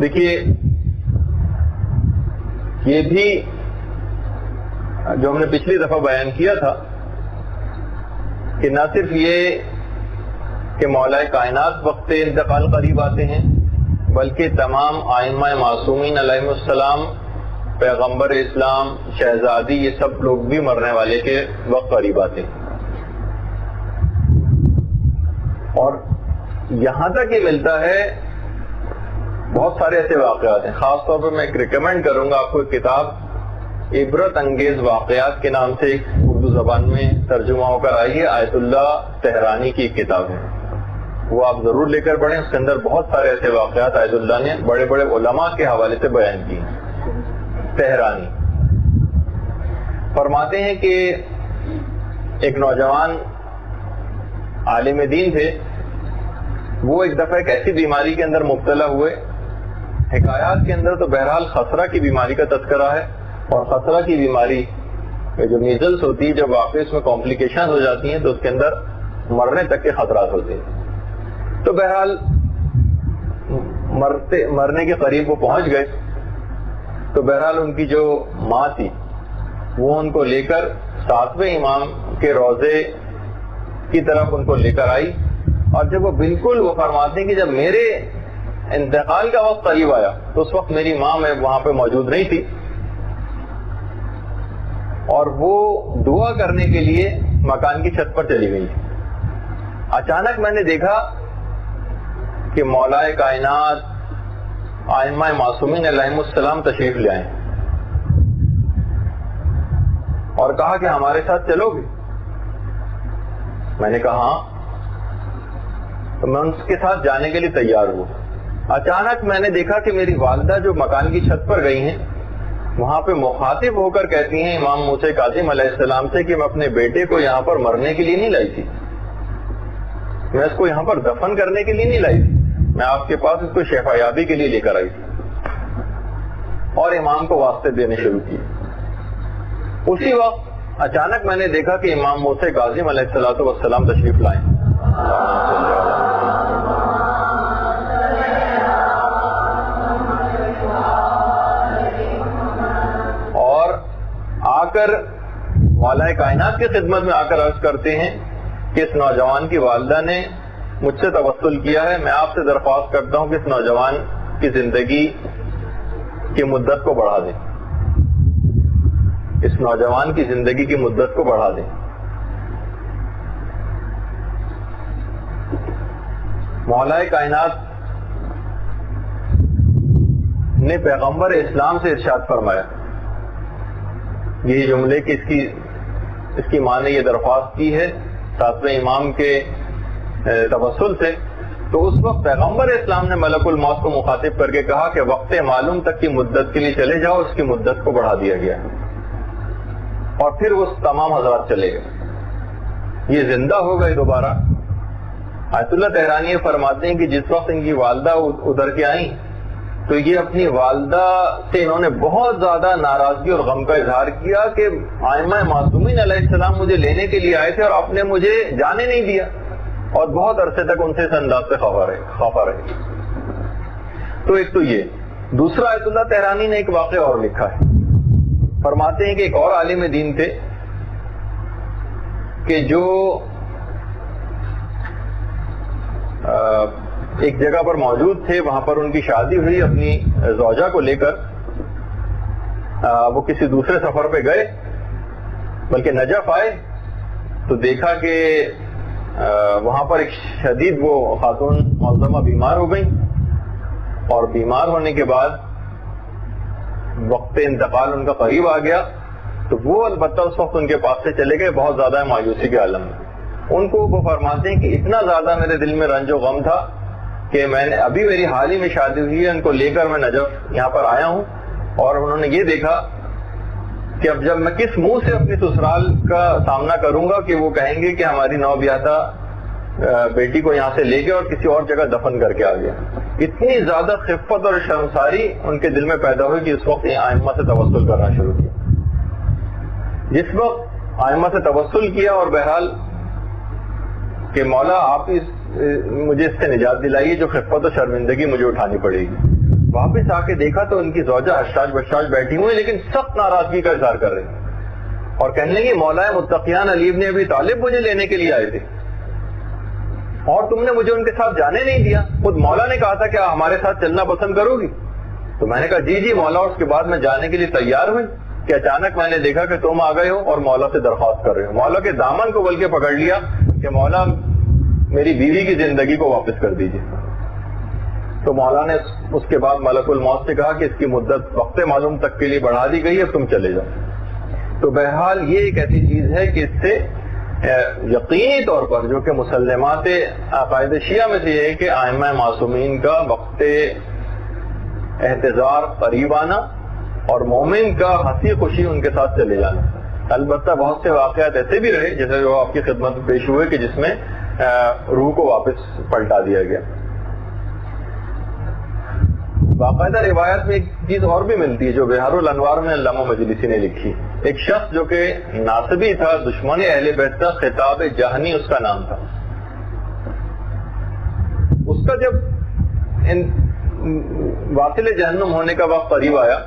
دیکھیے یہ بھی جو ہم نے پچھلی دفعہ بیان کیا تھا کہ نہ صرف یہ کہ مولا کائنات وقت انتقال قریب آتے ہیں بلکہ تمام ائمہ معصومین علیہ السلام پیغمبر اسلام شہزادی یہ سب لوگ بھی مرنے والے کے وقت قریب آتے ہیں. اور یہاں تک یہ ملتا ہے بہت سارے ایسے واقعات ہیں. خاص طور پر میں ایک ریکمینڈ کروں گا آپ کو ایک کتاب عبرت انگیز واقعات کے نام سے ایک اردو زبان میں ترجمہ ہو کر آئی ہے. آیت اللہ تہرانی کی ایک کتاب ہے وہ آپ ضرور لے کر پڑھیں. اس کے اندر بہت سارے ایسے واقعات آیت اللہ نے بڑے بڑے علماء کے حوالے سے بیان کیے. تہرانی فرماتے ہیں کہ ایک نوجوان عالم دین تھے. وہ ایک دفعہ ایک ایسی بیماری کے اندر مبتلا ہوئے. حکایات کے اندر تو بہرحال خسرہ کی بیماری کا تذکرہ ہے اور خسرہ کی بیماری جو میزلس ہوتی ہے جب واقعی اس میں کمپلیکیشن ہو جاتی ہیں تو اس کے اندر مرنے تک کے خطرات ہوتے ہیں. تو بہرحال مرنے کے قریب وہ پہنچ گئے. تو بہرحال ان کی جو ماں تھی وہ ان کو لے کر 7ویں امام کے روضے کی طرف ان کو لے کر آئی. اور جب وہ بالکل وہ فرماتے ہیں کہ جب میرے انتقال کا وقت قریب آیا تو اس وقت میری ماں میں وہاں پہ موجود نہیں تھی اور وہ دعا کرنے کے لیے مکان کی چھت پر چلی گئی. اچانک میں نے دیکھا کہ مولا کائنات ائمہ معصومین علیہ السلام تشریف لے آئے اور کہا کہ ہمارے ساتھ چلو گے. میں نے کہا ہاں. تو میں ان کے ساتھ جانے کے لیے تیار ہوا. اچانک میں نے دیکھا کہ میری والدہ جو مکان کی چھت پر گئی ہیں وہاں پہ مخاطب ہو کر کہتی ہیں امام موسیٰ کاظم علیہ السلام سے کہ میں اپنے بیٹے کو یہاں پر مرنے کے لیے نہیں لائی تھی, میں اس کو یہاں پر دفن کرنے کے لیے نہیں لائی تھی, میں آپ کے پاس اس کو شفا یابی کے لیے لے کر آئی تھی. اور امام کو واسطے دینے شروع کیے. اسی وقت اچانک میں نے دیکھا کہ امام موسیٰ کاظم علیہ السلام تشریف لائے اور آ کر مولا کائنات کی خدمت میں آ کر عرض کرتے ہیں کہ اس نوجوان کی والدہ نے مجھ سے توسل کیا ہے, میں آپ سے درخواست کرتا ہوں کہ اس نوجوان کی زندگی کی مدت کو بڑھا دیں, اس نوجوان کی زندگی کی مدت کو بڑھا دیں. مولا کائنات نے پیغمبر اسلام سے ارشاد فرمایا یہ جملے کہ اس کی ماں نے یہ درخواست کی ہے 7ویں امام کے توسل سے. تو اس وقت پیغمبر اسلام نے ملک الموت کو مخاطب کر کے کہا کہ وقت معلوم تک کی مدت کے لیے چلے جاؤ, اس کی مدت کو بڑھا دیا گیا اور پھر وہ تمام حضرات چلے گئے. یہ زندہ ہو گئے دوبارہ. آیت اللہ تہرانی فرماتے ہیں کہ جس وقت ان کی والدہ ادھر کے آئیں تو یہ اپنی والدہ سے انہوں نے بہت زیادہ ناراضگی اور غم کا اظہار کیا کہ ائمہ معصومین علیہ السلام مجھے لینے کے لیے آئے تھے اور آپ نے مجھے جانے نہیں دیا, اور بہت عرصے تک ان سے اس انداز سے خفا رہے. تو ایک تو یہ. دوسرا آیت اللہ تہرانی نے ایک واقعہ اور لکھا ہے. فرماتے ہیں کہ ایک اور عالم دین تھے کہ جو ایک جگہ پر موجود تھے, وہاں پر ان کی شادی ہوئی اپنی زوجہ کو لے کر. وہ کسی دوسرے سفر پہ گئے, بلکہ نجف آئے تو دیکھا کہ وہاں پر ایک شدید وہ خاتون معظمہ بیمار ہو گئی, اور بیمار ہونے کے بعد وقت انتقال ان کا قریب آ گیا. تو وہ البتہ اس وقت ان کے پاس سے چلے گئے بہت زیادہ مایوسی کے عالم میں. ان کو وہ فرماتے ہیں کہ اتنا زیادہ میرے دل میں رنج و غم تھا کہ میں نے ابھی میری حال ہی میں شادی ہوئی ہے, ان کو لے کر میں نجف یہاں پر آیا ہوں, اور انہوں نے یہ دیکھا کہ اب جب میں کس منہ سے اپنی سسرال کا سامنا کروں گا کہ وہ کہیں گے کہ ہماری نوبیاہتا بیٹی کو یہاں سے لے گئے اور کسی اور جگہ دفن کر کے آ گیا. اتنی زیادہ خفت اور شرمساری ان کے دل میں پیدا ہوئی کہ اس وقت ائمہ سے توسل کرنا شروع کیا. جس وقت ائمہ سے توسل کیا اور بہرحال کہ مولا آپ مجھے اس سے نجات دلائیے جو خفت و شرمندگی مجھے اٹھانی پڑے گی. واپس آ کے دیکھا تو ان کی زوجہ حشاش بشاش بیٹھی ہوئی لیکن سخت ناراضگی کا اظہار کر رہی اور کہنے لگی مولا متقیان علی بن ابی طالب مجھے لینے کے لیے آئے تھے اور تم نے مجھے ان کے ساتھ جانے نہیں دیا. خود مولا نے کہا تھا کہ ہمارے ساتھ چلنا پسند کرو گی؟ تو میں نے کہا جی مولا. اور اس کے بعد میں جانے کے لیے تیار ہوئی کہ اچانک میں نے دیکھا کہ تم آ گئے ہو اور مولا سے درخواست کر رہے ہو. مولا کے دامن کو بلکہ پکڑ لیا کہ مولا میری بیوی کی زندگی کو واپس کر دیجیے. تو مولا نے اس کے بعد ملک الموت سے کہا کہ اس کی مدت وقت معلوم تک کے لیے بڑھا دی گئی ہے، تم چلے جاؤ. تو بہرحال یہ ایک ایسی چیز ہے کہ اس سے یقینی طور پر جو کہ مسلمات عقائد شیعہ میں سے یہ ہے کہ ائمہ معصومین کا وقت احتضار قریب آنا اور مومن کا ہنسی خوشی ان کے ساتھ چلے جانا. البتہ بہت سے واقعات ایسے بھی رہے جیسے جو آپ کی خدمت میں پیش ہوئے کہ جس میں روح کو واپس پلٹا دیا گیا. باقاعدہ روایت میں ایک چیز اور بھی ملتی ہے جو بہار الانوار میں علامہ مجلسی نے لکھی. ایک شخص جو کہ ناصبی تھا، دشمن اہل بیت تھا، خطاب جہنی اس کا نام تھا. اس کا جب واصل جہنم ہونے کا وقت قریب آیا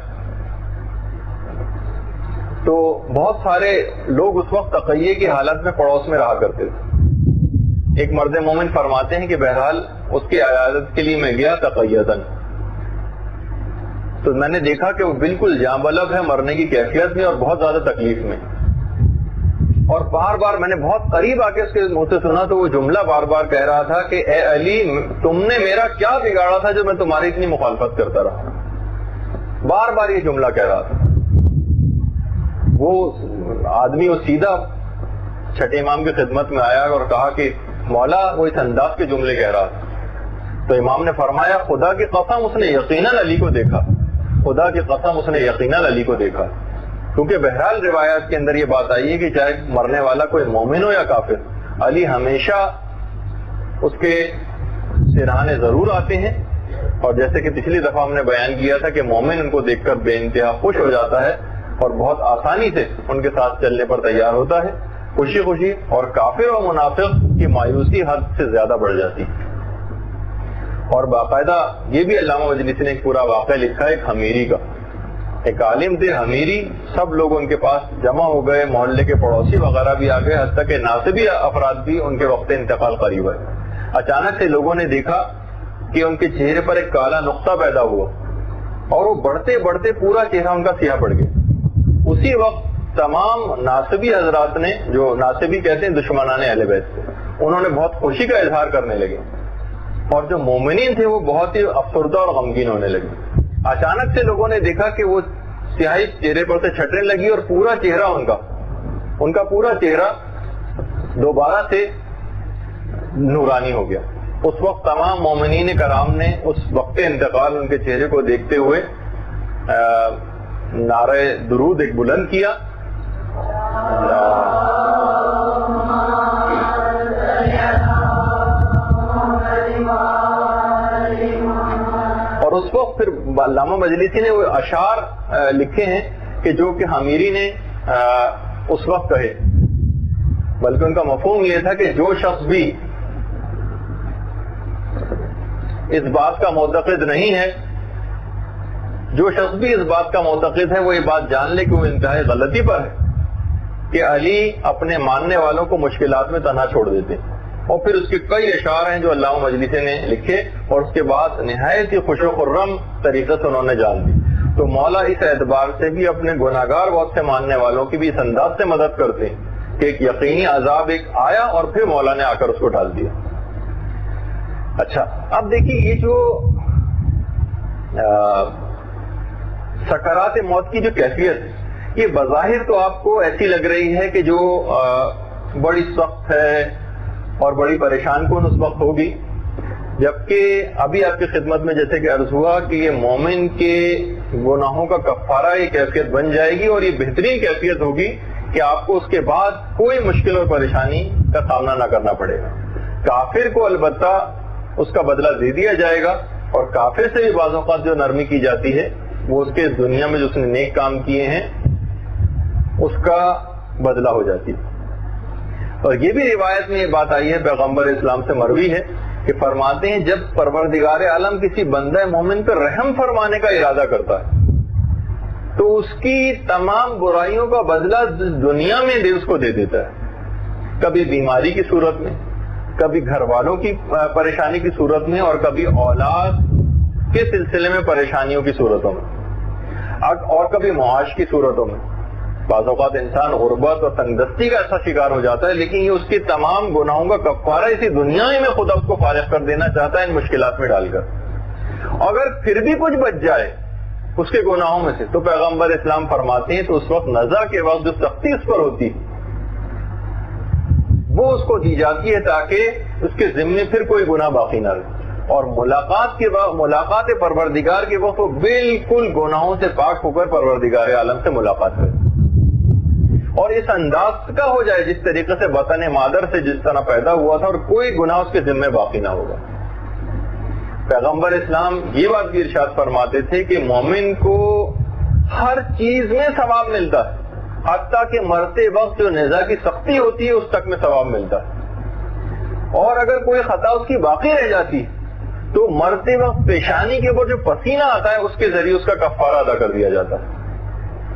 تو بہت سارے لوگ اس وقت تقیے کی حالت میں پڑوس میں رہا کرتے تھے. ایک مرد مومن فرماتے ہیں کہ بہرحال اس کی عیادت کے لیے میں گیا تقیتاً، تو میں نے دیکھا کہ وہ بالکل جاں بلب ہے، مرنے کی کیفیت میں اور بہت زیادہ تکلیف میں. اور بار بار میں نے بہت قریب آ کے اس کے منہ سے سنا تو وہ جملہ بار بار کہہ رہا تھا کہ اے علی تم نے میرا کیا بگاڑا تھا جو میں تمہاری اتنی مخالفت کرتا رہا. بار بار یہ جملہ کہہ رہا تھا. وہ آدمی وہ سیدھا چھٹے امام کی خدمت میں آیا اور کہا کہ مولا وہ اس انداز کے جملے کہہ رہا تھا. تو امام نے فرمایا خدا کی قسم اس نے یقیناً علی کو دیکھا، خدا کی قسم اس نے یقیناً علی کو دیکھا. کیونکہ بہرحال روایات کے اندر یہ بات آئی ہے کہ چاہے مرنے والا کوئی مومن ہو یا کافر، علی ہمیشہ اس کے سرہانے ضرور آتے ہیں. اور جیسے کہ پچھلی دفعہ ہم نے بیان کیا تھا کہ مومن ان کو دیکھ کر بے انتہا خوش ہو جاتا ہے اور بہت آسانی سے ان کے ساتھ چلنے پر تیار ہوتا ہے خوشی خوشی. اور کافر و منافق کی مایوسی حد سے زیادہ بڑھ جاتی. اور باقاعدہ یہ بھی علامہ مجلسی نے ایک پورا واقعہ لکھا ہے ایک حمیری کا. ایک عالم تھے حمیری، سب لوگ ان کے پاس جمع ہو گئے، محلے کے پڑوسی وغیرہ بھی آ گئے، حتیٰ کہ ناصبی افراد بھی ان کے وقت انتقال قریب ہے. اچانک سے لوگوں نے دیکھا کہ ان کے چہرے پر ایک کالا نقطہ پیدا ہوا اور وہ بڑھتے بڑھتے پورا چہرہ ان کا سیاہ پڑ گیا. اسی وقت تمام ناصبی حضرات نے، جو ناصبی کہتے ہیں دشمنان اہل بیت سے، انہوں نے بہت خوشی کا اظہار کرنے لگے اور جو مومنین تھے وہ بہت ہی افسردہ اور غمگین ہونے لگے. اچانک سے لوگوں نے دیکھا کہ وہ سیاہی چہرے پر سے چھٹنے لگی اور پورا چہرہ ان کا پورا چہرہ دوبارہ سے نورانی ہو گیا. اس وقت تمام مومنین کرام نے اس وقت انتقال ان کے چہرے کو دیکھتے ہوئے نعرہ درود ایک بلند کیا. اور اس وقت پھر علامہ مجلسی نے وہ اشعار لکھے ہیں کہ جو کہ حمیری نے اس وقت کہے، بلکہ ان کا مفہوم یہ تھا کہ جو شخص بھی اس بات کا معتقد نہیں ہے، جو شخص بھی اس بات کا معتقد ہے وہ یہ بات جان لے کہ وہ انتہائی غلطی پر ہے کہ علی اپنے ماننے والوں کو مشکلات میں تنہا چھوڑ دیتے. اور پھر اس کے کئی اشعار ہیں جو علامہ مجلسی نے لکھے اور اس کے بعد نہایت ہی خوش و خرم طریقے سے انہوں نے جان دی. تو مولا اس اعتبار سے بھی اپنے گناہگار بہت سے ماننے والوں کی بھی اس انداز سے مدد کرتے ہیں کہ ایک یقینی عذاب ایک آیا اور پھر مولا نے آ کر اس کو ڈال دیا. اچھا اب دیکھیے یہ جو سکرات موت کی جو کیفیت ہے یہ بظاہر تو آپ کو ایسی لگ رہی ہے کہ جو بڑی سخت ہے اور بڑی پریشان کن اس وقت ہوگی، جبکہ ابھی آپ کی خدمت میں جیسے کہ عرض ہوا کہ یہ مومن کے گناہوں کا کفارہ یہ کیفیت بن جائے گی، اور یہ بہترین کیفیت ہوگی کہ آپ کو اس کے بعد کوئی مشکل اور پریشانی کا سامنا نہ کرنا پڑے گا۔ کافر کو البتہ اس کا بدلہ دے دیا جائے گا، اور کافر سے بھی بعض اوقات جو نرمی کی جاتی ہے وہ اس کے دنیا میں جو اس نے نیک کام کیے ہیں اس کا بدلہ ہو جاتی ہے۔ اور یہ بھی روایت میں یہ بات آئی ہے، پیغمبر اسلام سے مروی ہے کہ فرماتے ہیں جب پروردگار عالم کسی بندہ مومن پر رحم فرمانے کا ارادہ کرتا ہے تو اس کی تمام برائیوں کا بدلہ دنیا میں اس کو دے دیتا ہے، کبھی بیماری کی صورت میں، کبھی گھر والوں کی پریشانی کی صورت میں، اور کبھی اولاد کے سلسلے میں پریشانیوں کی صورتوں میں، اور کبھی معاش کی صورتوں میں۔ بعض اوقات انسان غربت اور تنگدستی کا ایسا شکار ہو جاتا ہے، لیکن یہ اس کی تمام گناہوں کا کفارہ اسی دنیا میں خدا اس کو فارغ کر دینا چاہتا ہے ان مشکلات میں ڈال کر۔ اگر پھر بھی کچھ بچ جائے اس کے گناہوں میں سے تو پیغمبر اسلام فرماتے ہیں تو اس وقت نزا کے وقت جو سختی اس پر ہوتی ہے وہ اس کو دی جاتی ہے تاکہ اس کے ذمے پھر کوئی گناہ باقی نہ رہے، اور ملاقات پروردگار کے وقت وہ بالکل گناہوں سے پاک ہو کر پروردگار عالم سے ملاقات کرے، اور اس انداز کا ہو جائے جس طریقے سے وطن مادر سے جس طرح پیدا ہوا تھا، اور کوئی گناہ اس کے ذمے باقی نہ ہوگا۔ پیغمبر اسلام یہ بات بھی ارشاد فرماتے تھے کہ مومن کو ہر چیز میں ثواب ملتا ہے، حتیٰ کہ مرتے وقت جو نیزہ کی سختی ہوتی ہے اس تک میں ثواب ملتا ہے، اور اگر کوئی خطا اس کی باقی رہ جاتی تو مرتے وقت پیشانی کے اوپر جو پسینہ آتا ہے اس کے ذریعے اس کا کفارہ ادا کر دیا جاتا ہے۔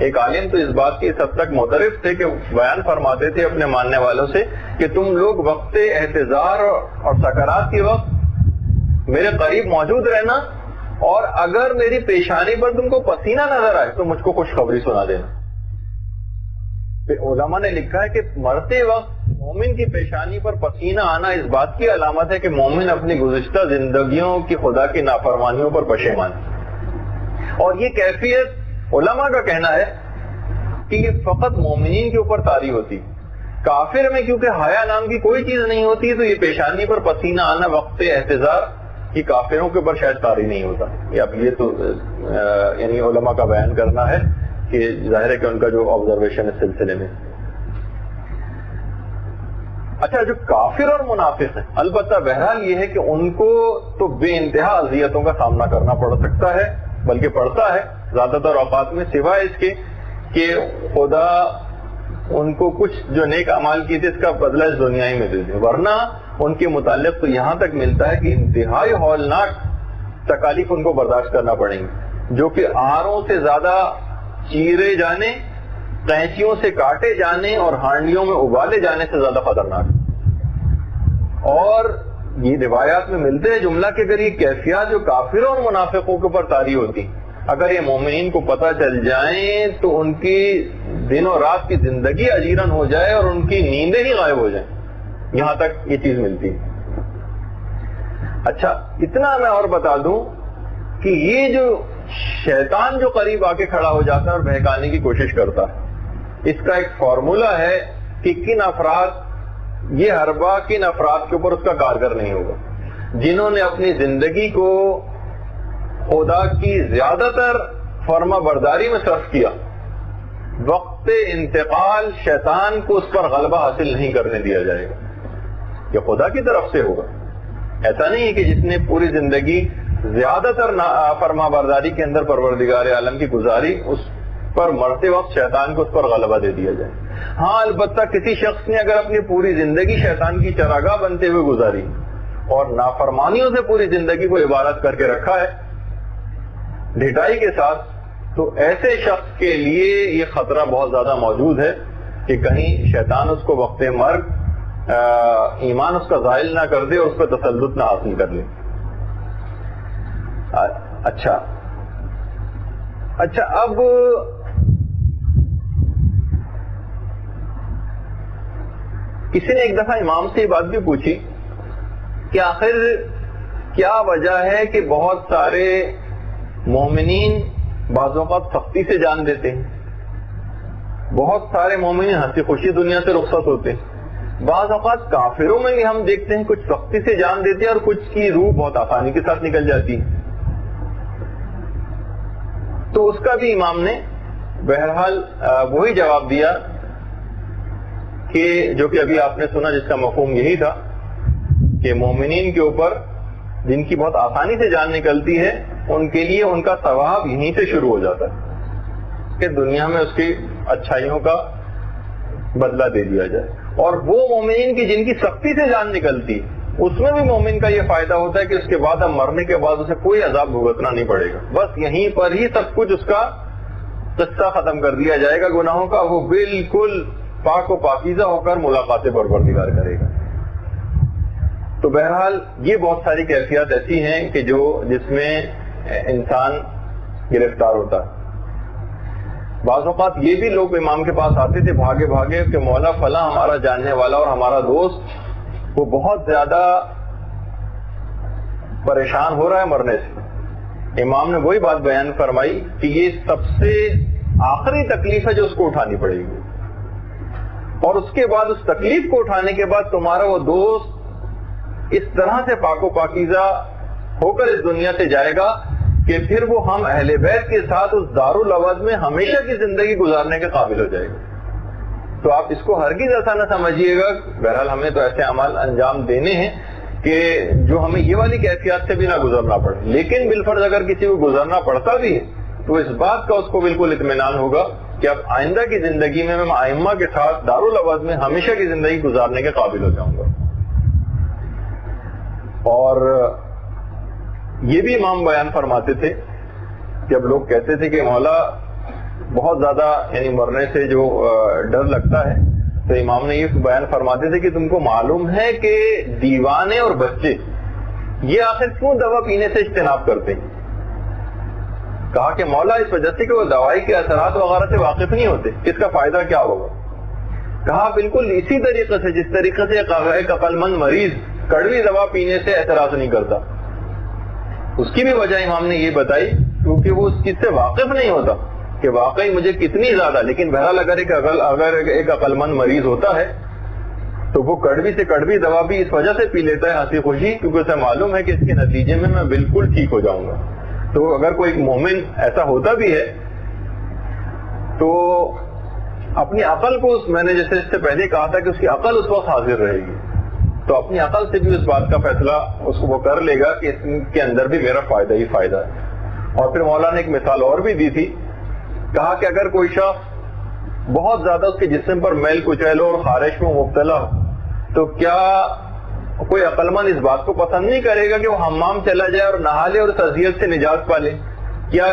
ایک عالم تو اس بات کی حد تک معترف تھے کہ بیان فرماتے تھے اپنے ماننے والوں سے کہ تم لوگ وقت احتضار اور سکرات کے وقت میرے قریب موجود رہنا، اور اگر میری پیشانی پر تم کو پسینہ نظر آئے تو مجھ کو خوشخبری سنا دینا۔ علماء نے لکھا ہے کہ مرتے وقت مومن کی پیشانی پر پسینہ آنا اس بات کی علامت ہے کہ مومن اپنی گزشتہ زندگیوں کی خدا کی نافرمانیوں پر پشیمان ہے، اور یہ کیفیت علماء کا کہنا ہے کہ یہ فقط مومنین کے اوپر طاری ہوتی، کافر میں کیونکہ حیا نام کی کوئی چیز نہیں ہوتی تو یہ پیشانی پر پسینہ آنا وقت احتضار کی کافروں کے اوپر شاید طاری نہیں ہوتا۔ اب یہ تو یعنی علماء کا بیان کرنا ہے کہ ظاہر ہے کہ ان کا جو آبزرویشن اس سلسلے میں۔ اچھا، جو کافر اور منافق ہیں البتہ بہرحال یہ ہے کہ ان کو تو بے انتہا اذیتوں کا سامنا کرنا پڑ سکتا ہے، بلکہ پڑتا ہے زیادہ تر اوقات میں، سوائے اس کے کہ خدا ان کو کچھ جو نیک اعمال کیے تھے اس کا بدلہ اس دنیا ہی میں دے دے، ورنہ ان کے متعلق تو یہاں تک ملتا ہے کہ انتہائی ہولناک تکالیف ان کو برداشت کرنا پڑیں گی، جو کہ آروں سے زیادہ چیرے جانے، قینچیوں سے کاٹے جانے اور ہانڈیوں میں ابالے جانے سے زیادہ خطرناک۔ اور یہ روایات میں ملتے ہیں جملہ کہ اگر یہ کیفیات جو کافروں اور منافقوں کے اوپر طاری ہوتی اگر یہ مومنین کو پتہ چل جائیں تو ان کی دن اور رات کی زندگی اجیرن ہو جائے اور ان کی نیندیں ہی غائب ہو جائیں، یہاں تک یہ چیز ملتی ہے۔ اچھا، اتنا میں اور بتا دوں کہ یہ جو شیطان جو قریب آ کے کھڑا ہو جاتا ہے اور بہکانے کی کوشش کرتا ہے، اس کا ایک فارمولا ہے کہ کن افراد یہ حربہ کن افراد کے اوپر اس کا کارگر نہیں ہوگا، جنہوں نے اپنی زندگی کو خدا کی زیادہ تر فرما برداری میں صرف کیا، وقت انتقال شیطان کو اس پر غلبہ حاصل نہیں کرنے دیا جائے گا، یہ خدا کی طرف سے ہوگا۔ ایسا نہیں ہے کہ جس نے پوری زندگی زیادہ تر فرما برداری کے اندر پروردگار عالم کی گزاری، اس پر مرتے وقت شیطان کو اس پر غلبہ دے دیا جائے۔ ہاں، البتہ کسی شخص نے اگر اپنی پوری زندگی شیطان کی چراگاہ بنتے ہوئے گزاری اور نافرمانیوں سے پوری زندگی کو عبادت کر کے رکھا ہے ڈھٹائی کے ساتھ، تو ایسے شخص کے لیے یہ خطرہ بہت زیادہ موجود ہے کہ کہیں شیطان اس کو وقت مرگ ایمان اس کا زائل نہ کر دے اور اس پہ تسلط نہ حاصل کر لے۔ اچھا، اب کسی نے ایک دفعہ امام سے یہ بات بھی پوچھی کہ آخر کیا وجہ ہے کہ بہت سارے مومنین بعض اوقات سختی سے جان دیتے ہیں، بہت سارے مومنین ہنسی خوشی دنیا سے رخصت ہوتے ہیں، بعض اوقات کافروں میں بھی ہم دیکھتے ہیں کچھ سختی سے جان دیتے ہیں اور کچھ کی روح بہت آسانی کے ساتھ نکل جاتی ہے۔ تو اس کا بھی امام نے بہرحال وہی جواب دیا کہ جو کہ ابھی آپ نے سنا، جس کا مفہوم یہی تھا کہ مومنین کے اوپر جن کی بہت آسانی سے جان نکلتی ہے ان کے لیے ان کا ثواب یہیں سے شروع ہو جاتا ہے کہ دنیا میں اس کی اچھائیوں کا بدلہ دے دیا جائے، اور وہ مومنین کی جن کی سختی سے جان نکلتی اس میں بھی مومن کا یہ فائدہ ہوتا ہے کہ اس کے بعد اب مرنے کے بعد اسے کوئی عذاب بھگتنا نہیں پڑے گا، بس یہیں پر ہی سب کچھ اس کا قصہ ختم کر دیا جائے گا گناہوں کا، وہ بالکل پاک و پاکیزہ ہو کر ملاقات پروردگار کرے گا۔ تو بہرحال یہ بہت ساری کیفیات ایسی ہیں کہ جس میں انسان گرفتار ہوتا ہے۔ بعض اوقات یہ بھی لوگ امام کے پاس آتے تھے بھاگے بھاگے کہ مولا فلاں ہمارا جاننے والا اور ہمارا دوست وہ بہت زیادہ پریشان ہو رہا ہے مرنے سے۔ امام نے وہی بات بیان فرمائی کہ یہ سب سے آخری تکلیف ہے جو اس کو اٹھانی پڑے گی، اور اس کے بعد اس تکلیف کو اٹھانے کے بعد تمہارا وہ دوست اس طرح سے پاک و پاکیزہ ہو کر اس دنیا سے جائے گا کہ پھر وہ ہم اہل بیت کے ساتھ اس دارالعوض میں ہمیشہ کی زندگی گزارنے کے قابل ہو جائے گا۔ تو آپ اس کو ہرگز ایسا نہ سمجھیے گا، بہرحال ہمیں تو ایسے اعمال انجام دینے ہیں کہ جو ہمیں یہ والی کیفیات سے بھی نہ گزرنا پڑے، لیکن بالفرض اگر کسی کو گزرنا پڑتا بھی ہے تو اس بات کا اس کو بالکل اطمینان ہوگا کہ اب آئندہ کی زندگی میں میں ائمہ کے ساتھ دارالعوض میں ہمیشہ کی زندگی گزارنے کے قابل ہو جاؤں گا۔ اور یہ بھی امام بیان فرماتے تھے، جب لوگ کہتے تھے کہ مولا بہت زیادہ یعنی مرنے سے جو ڈر لگتا ہے، تو امام نے یہ بیان فرماتے تھے کہ تم کو معلوم ہے کہ دیوانے اور بچے یہ آخر کیوں دوا پینے سے اجتناب کرتے ہیں؟ کہا کہ مولا اس وجہ سے کہ وہ دوائی کے اثرات وغیرہ سے واقف نہیں ہوتے، اس کا فائدہ کیا ہوگا؟ کہا بالکل اسی طریقے سے جس طریقے سے ایک عقل مند مریض کڑوی دوا پینے سے اعتراض نہیں کرتا، اس کی بھی وجہ امام نے یہ بتائی کیونکہ وہ اس چیز سے واقف نہیں ہوتا کہ واقعی مجھے کتنی زیادہ، لیکن بہرحال اگر ایک عقل مند مریض ہوتا ہے تو وہ کڑوی سے کڑوی دوا بھی اس وجہ سے پی لیتا ہے ہنسی خوشی، کیونکہ اسے معلوم ہے کہ اس کے نتیجے میں بالکل ٹھیک ہو جاؤں گا۔ تو اگر کوئی مومن ایسا ہوتا بھی ہے تو اپنی عقل کو، میں نے جیسے اس سے پہلے کہا تھا کہ اس کی عقل اس وقت حاضر رہے گی، تو اپنی عقل سے بھی اس بات کا فیصلہ اس کو وہ کر لے گا کہ اس کے اندر بھی میرا فائدہ ہی فائدہ ہے۔ اور پھر مولانا نے ایک مثال اور بھی دی تھی، کہا کہ اگر کوئی شخص بہت زیادہ اس کے جسم پر میل کچیل اور خارش میں مبتلا ہو تو کیا کوئی عقل مند اس بات کو پسند نہیں کرے گا کہ وہ حمام چلا جائے اور نہا لے اور اس اذیت سے نجات پا لے، یا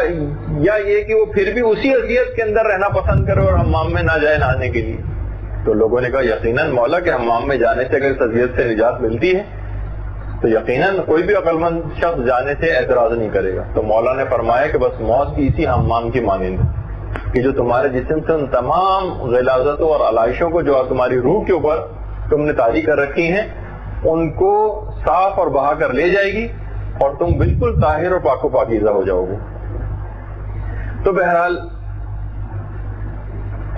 یہ کہ وہ پھر بھی اسی اذیت کے اندر رہنا پسند کرے اور حمام میں نہ جائے نہانے کے لیے؟ تو لوگوں نے کہا یقیناً مولا کہ حمام میں جانے سے اگر اس اذیت سے نجات ملتی ہے تو یقیناً کوئی بھی عقل مند شخص جانے سے اعتراض نہیں کرے گا۔ تو مولا نے فرمایا کہ بس موت کی اسی حمام کی مانند کہ جو تمہارے جسم سے ان تمام غلاظتوں اور علائشوں کو جو تمہاری روح کے اوپر تم نے طاری کر رکھی ہیں ان کو صاف اور بہا کر لے جائے گی اور تم بالکل طاہر اور پاک و پاکیزہ ہو جاؤ گے۔ تو بہرحال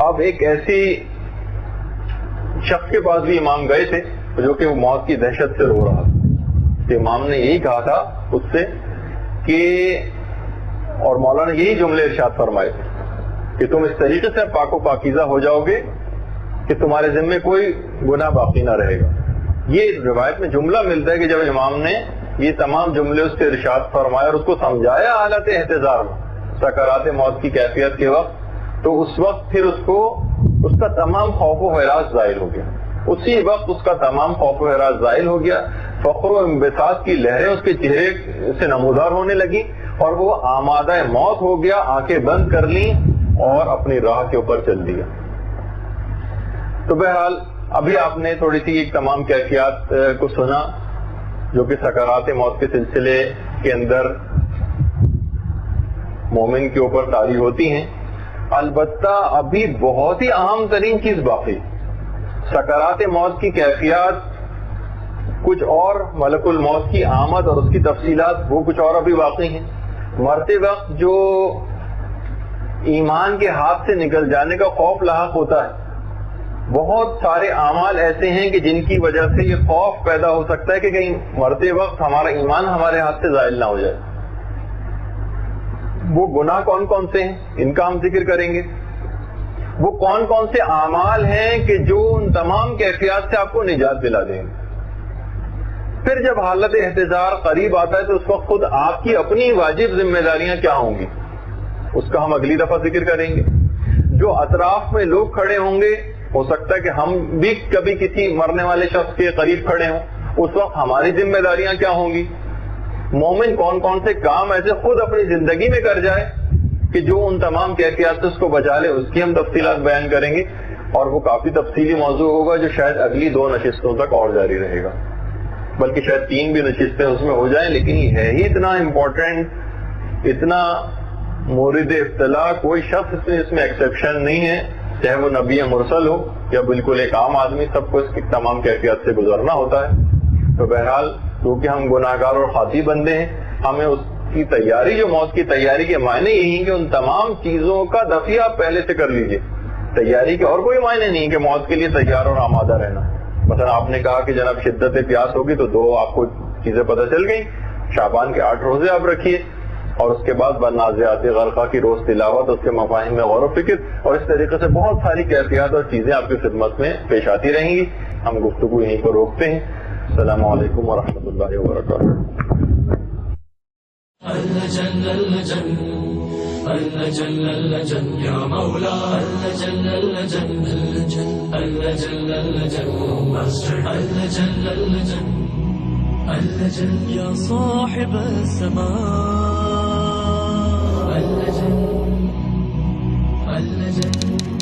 اب ایک ایسی شخص کے پاس بھی امام گئے تھے جو کہ وہ موت کی دہشت سے رو رہا تھا، تو امام نے یہی کہا تھا اس سے کہ، اور مولانا نے یہی جملے ارشاد فرمائے تھے کہ تم اس طریقے سے پاک و پاکیزہ ہو جاؤ گے کہ تمہارے ذمے کوئی گناہ باقی نہ رہے گا۔ یہ روایت میں جملہ ملتا ہے کہ جب امام نے یہ تمام جملے اس سے ارشاد فرمایا اور اس کو سمجھایا حالت احتضار میں سکرات موت کی کیفیت کے وقت، تو اس وقت پھر اس کا تمام خوف و حراس ظاہر ہو گیا، اسی وقت اس کا تمام خوف و حراس ظاہر ہو گیا، فخر و انبساط کی لہریں اس کے چہرے سے نمودار ہونے لگی اور وہ آمادہ موت ہو گیا، آنکھیں بند کر لیں اور اپنی راہ کے اوپر چل دیا۔ تو بہرحال ابھی آپ نے تھوڑی سی ایک تمام کیفیات کو سنا جو کہ سکرات موت کے سلسلے کے اندر مومن کے اوپر طاری ہوتی ہیں۔ البتہ ابھی بہت ہی اہم ترین چیز باقی، سکرات موت کی کیفیات کچھ اور، ملک الموت کی آمد اور اس کی تفصیلات وہ کچھ اور ابھی باقی ہیں۔ مرتے وقت جو ایمان کے ہاتھ سے نکل جانے کا خوف لاحق ہوتا ہے، بہت سارے اعمال ایسے ہیں کہ جن کی وجہ سے یہ خوف پیدا ہو سکتا ہے کہ کہیں مرتے وقت ہمارا ایمان ہمارے ہاتھ سے زائل نہ ہو جائے۔ وہ گناہ کون کون سے ہیں ان کا ہم ذکر کریں گے. وہ کون کون سے اعمال ہیں کہ جو ان تمام کیفیات سے آپ کو نجات دلا دیں گے. پھر جب حالت احتضار قریب آتا ہے تو اس وقت خود آپ کی اپنی واجب ذمہ داریاں کیا ہوں گی اس کا ہم اگلی دفعہ ذکر کریں گے. جو اطراف میں لوگ کھڑے ہوں گے، ہو سکتا ہے کہ ہم بھی کبھی کسی مرنے والے شخص کے قریب کھڑے ہوں، اس وقت ہماری ذمہ داریاں کیا ہوں گی. مومن کون کون سے کام ایسے خود اپنی زندگی میں کر جائے کہ جو ان تمام کیفیات سے اس کو بچا لے، اس کی ہم تفصیلات بیان کریں گے. اور وہ کافی تفصیلی موضوع ہوگا جو شاید اگلی 2 نشستوں تک اور جاری رہے گا، بلکہ شاید 3 بھی نشستیں اس میں ہو جائیں. لیکن یہ ہے ہی اتنا امپورٹنٹ، اتنا مورد ابتلا، کوئی شخص اس میں ایکسیپشن نہیں ہے، چاہے وہ نبی مرسل ہو یا بالکل ایک عام آدمی، سب کو اس کی تمام کیفیات سے گزرنا ہوتا ہے. تو بہرحال کیونکہ ہم گناہگار اور خاطی بندے ہیں، ہمیں اس کی تیاری، جو موت کی تیاری کے معنی یہی ہیں کہ ان تمام چیزوں کا دفع آپ پہلے سے کر لیجئے. تیاری کے اور کوئی معنی نہیں کہ موت کے لیے تیار اور آمادہ رہنا. مثلا آپ نے کہا کہ جناب شدت پیاس ہوگی تو 2 آپ کو چیزیں پتہ چل گئیں، شعبان کے 8 روزے آپ رکھیے، اور اس کے بعد بنازعات غرقہ کی روز تلاوت، اس کے مفاہیم میں غور و فکر، اور اس طریقے سے بہت ساری کیفیات اور چیزیں آپ کی خدمت میں پیش آتی رہیں گی. ہم گفتگو یہیں پر روکتے ہیں. السلام علیکم ورحمۃ اللہ وبرکاتہ. اللجن اللجن اللجن اللجن یا مولا اللجن اللجن اللجن اللجن اللجن اللجن اللجن اللجن یا صاحب السماء اللجن اللجن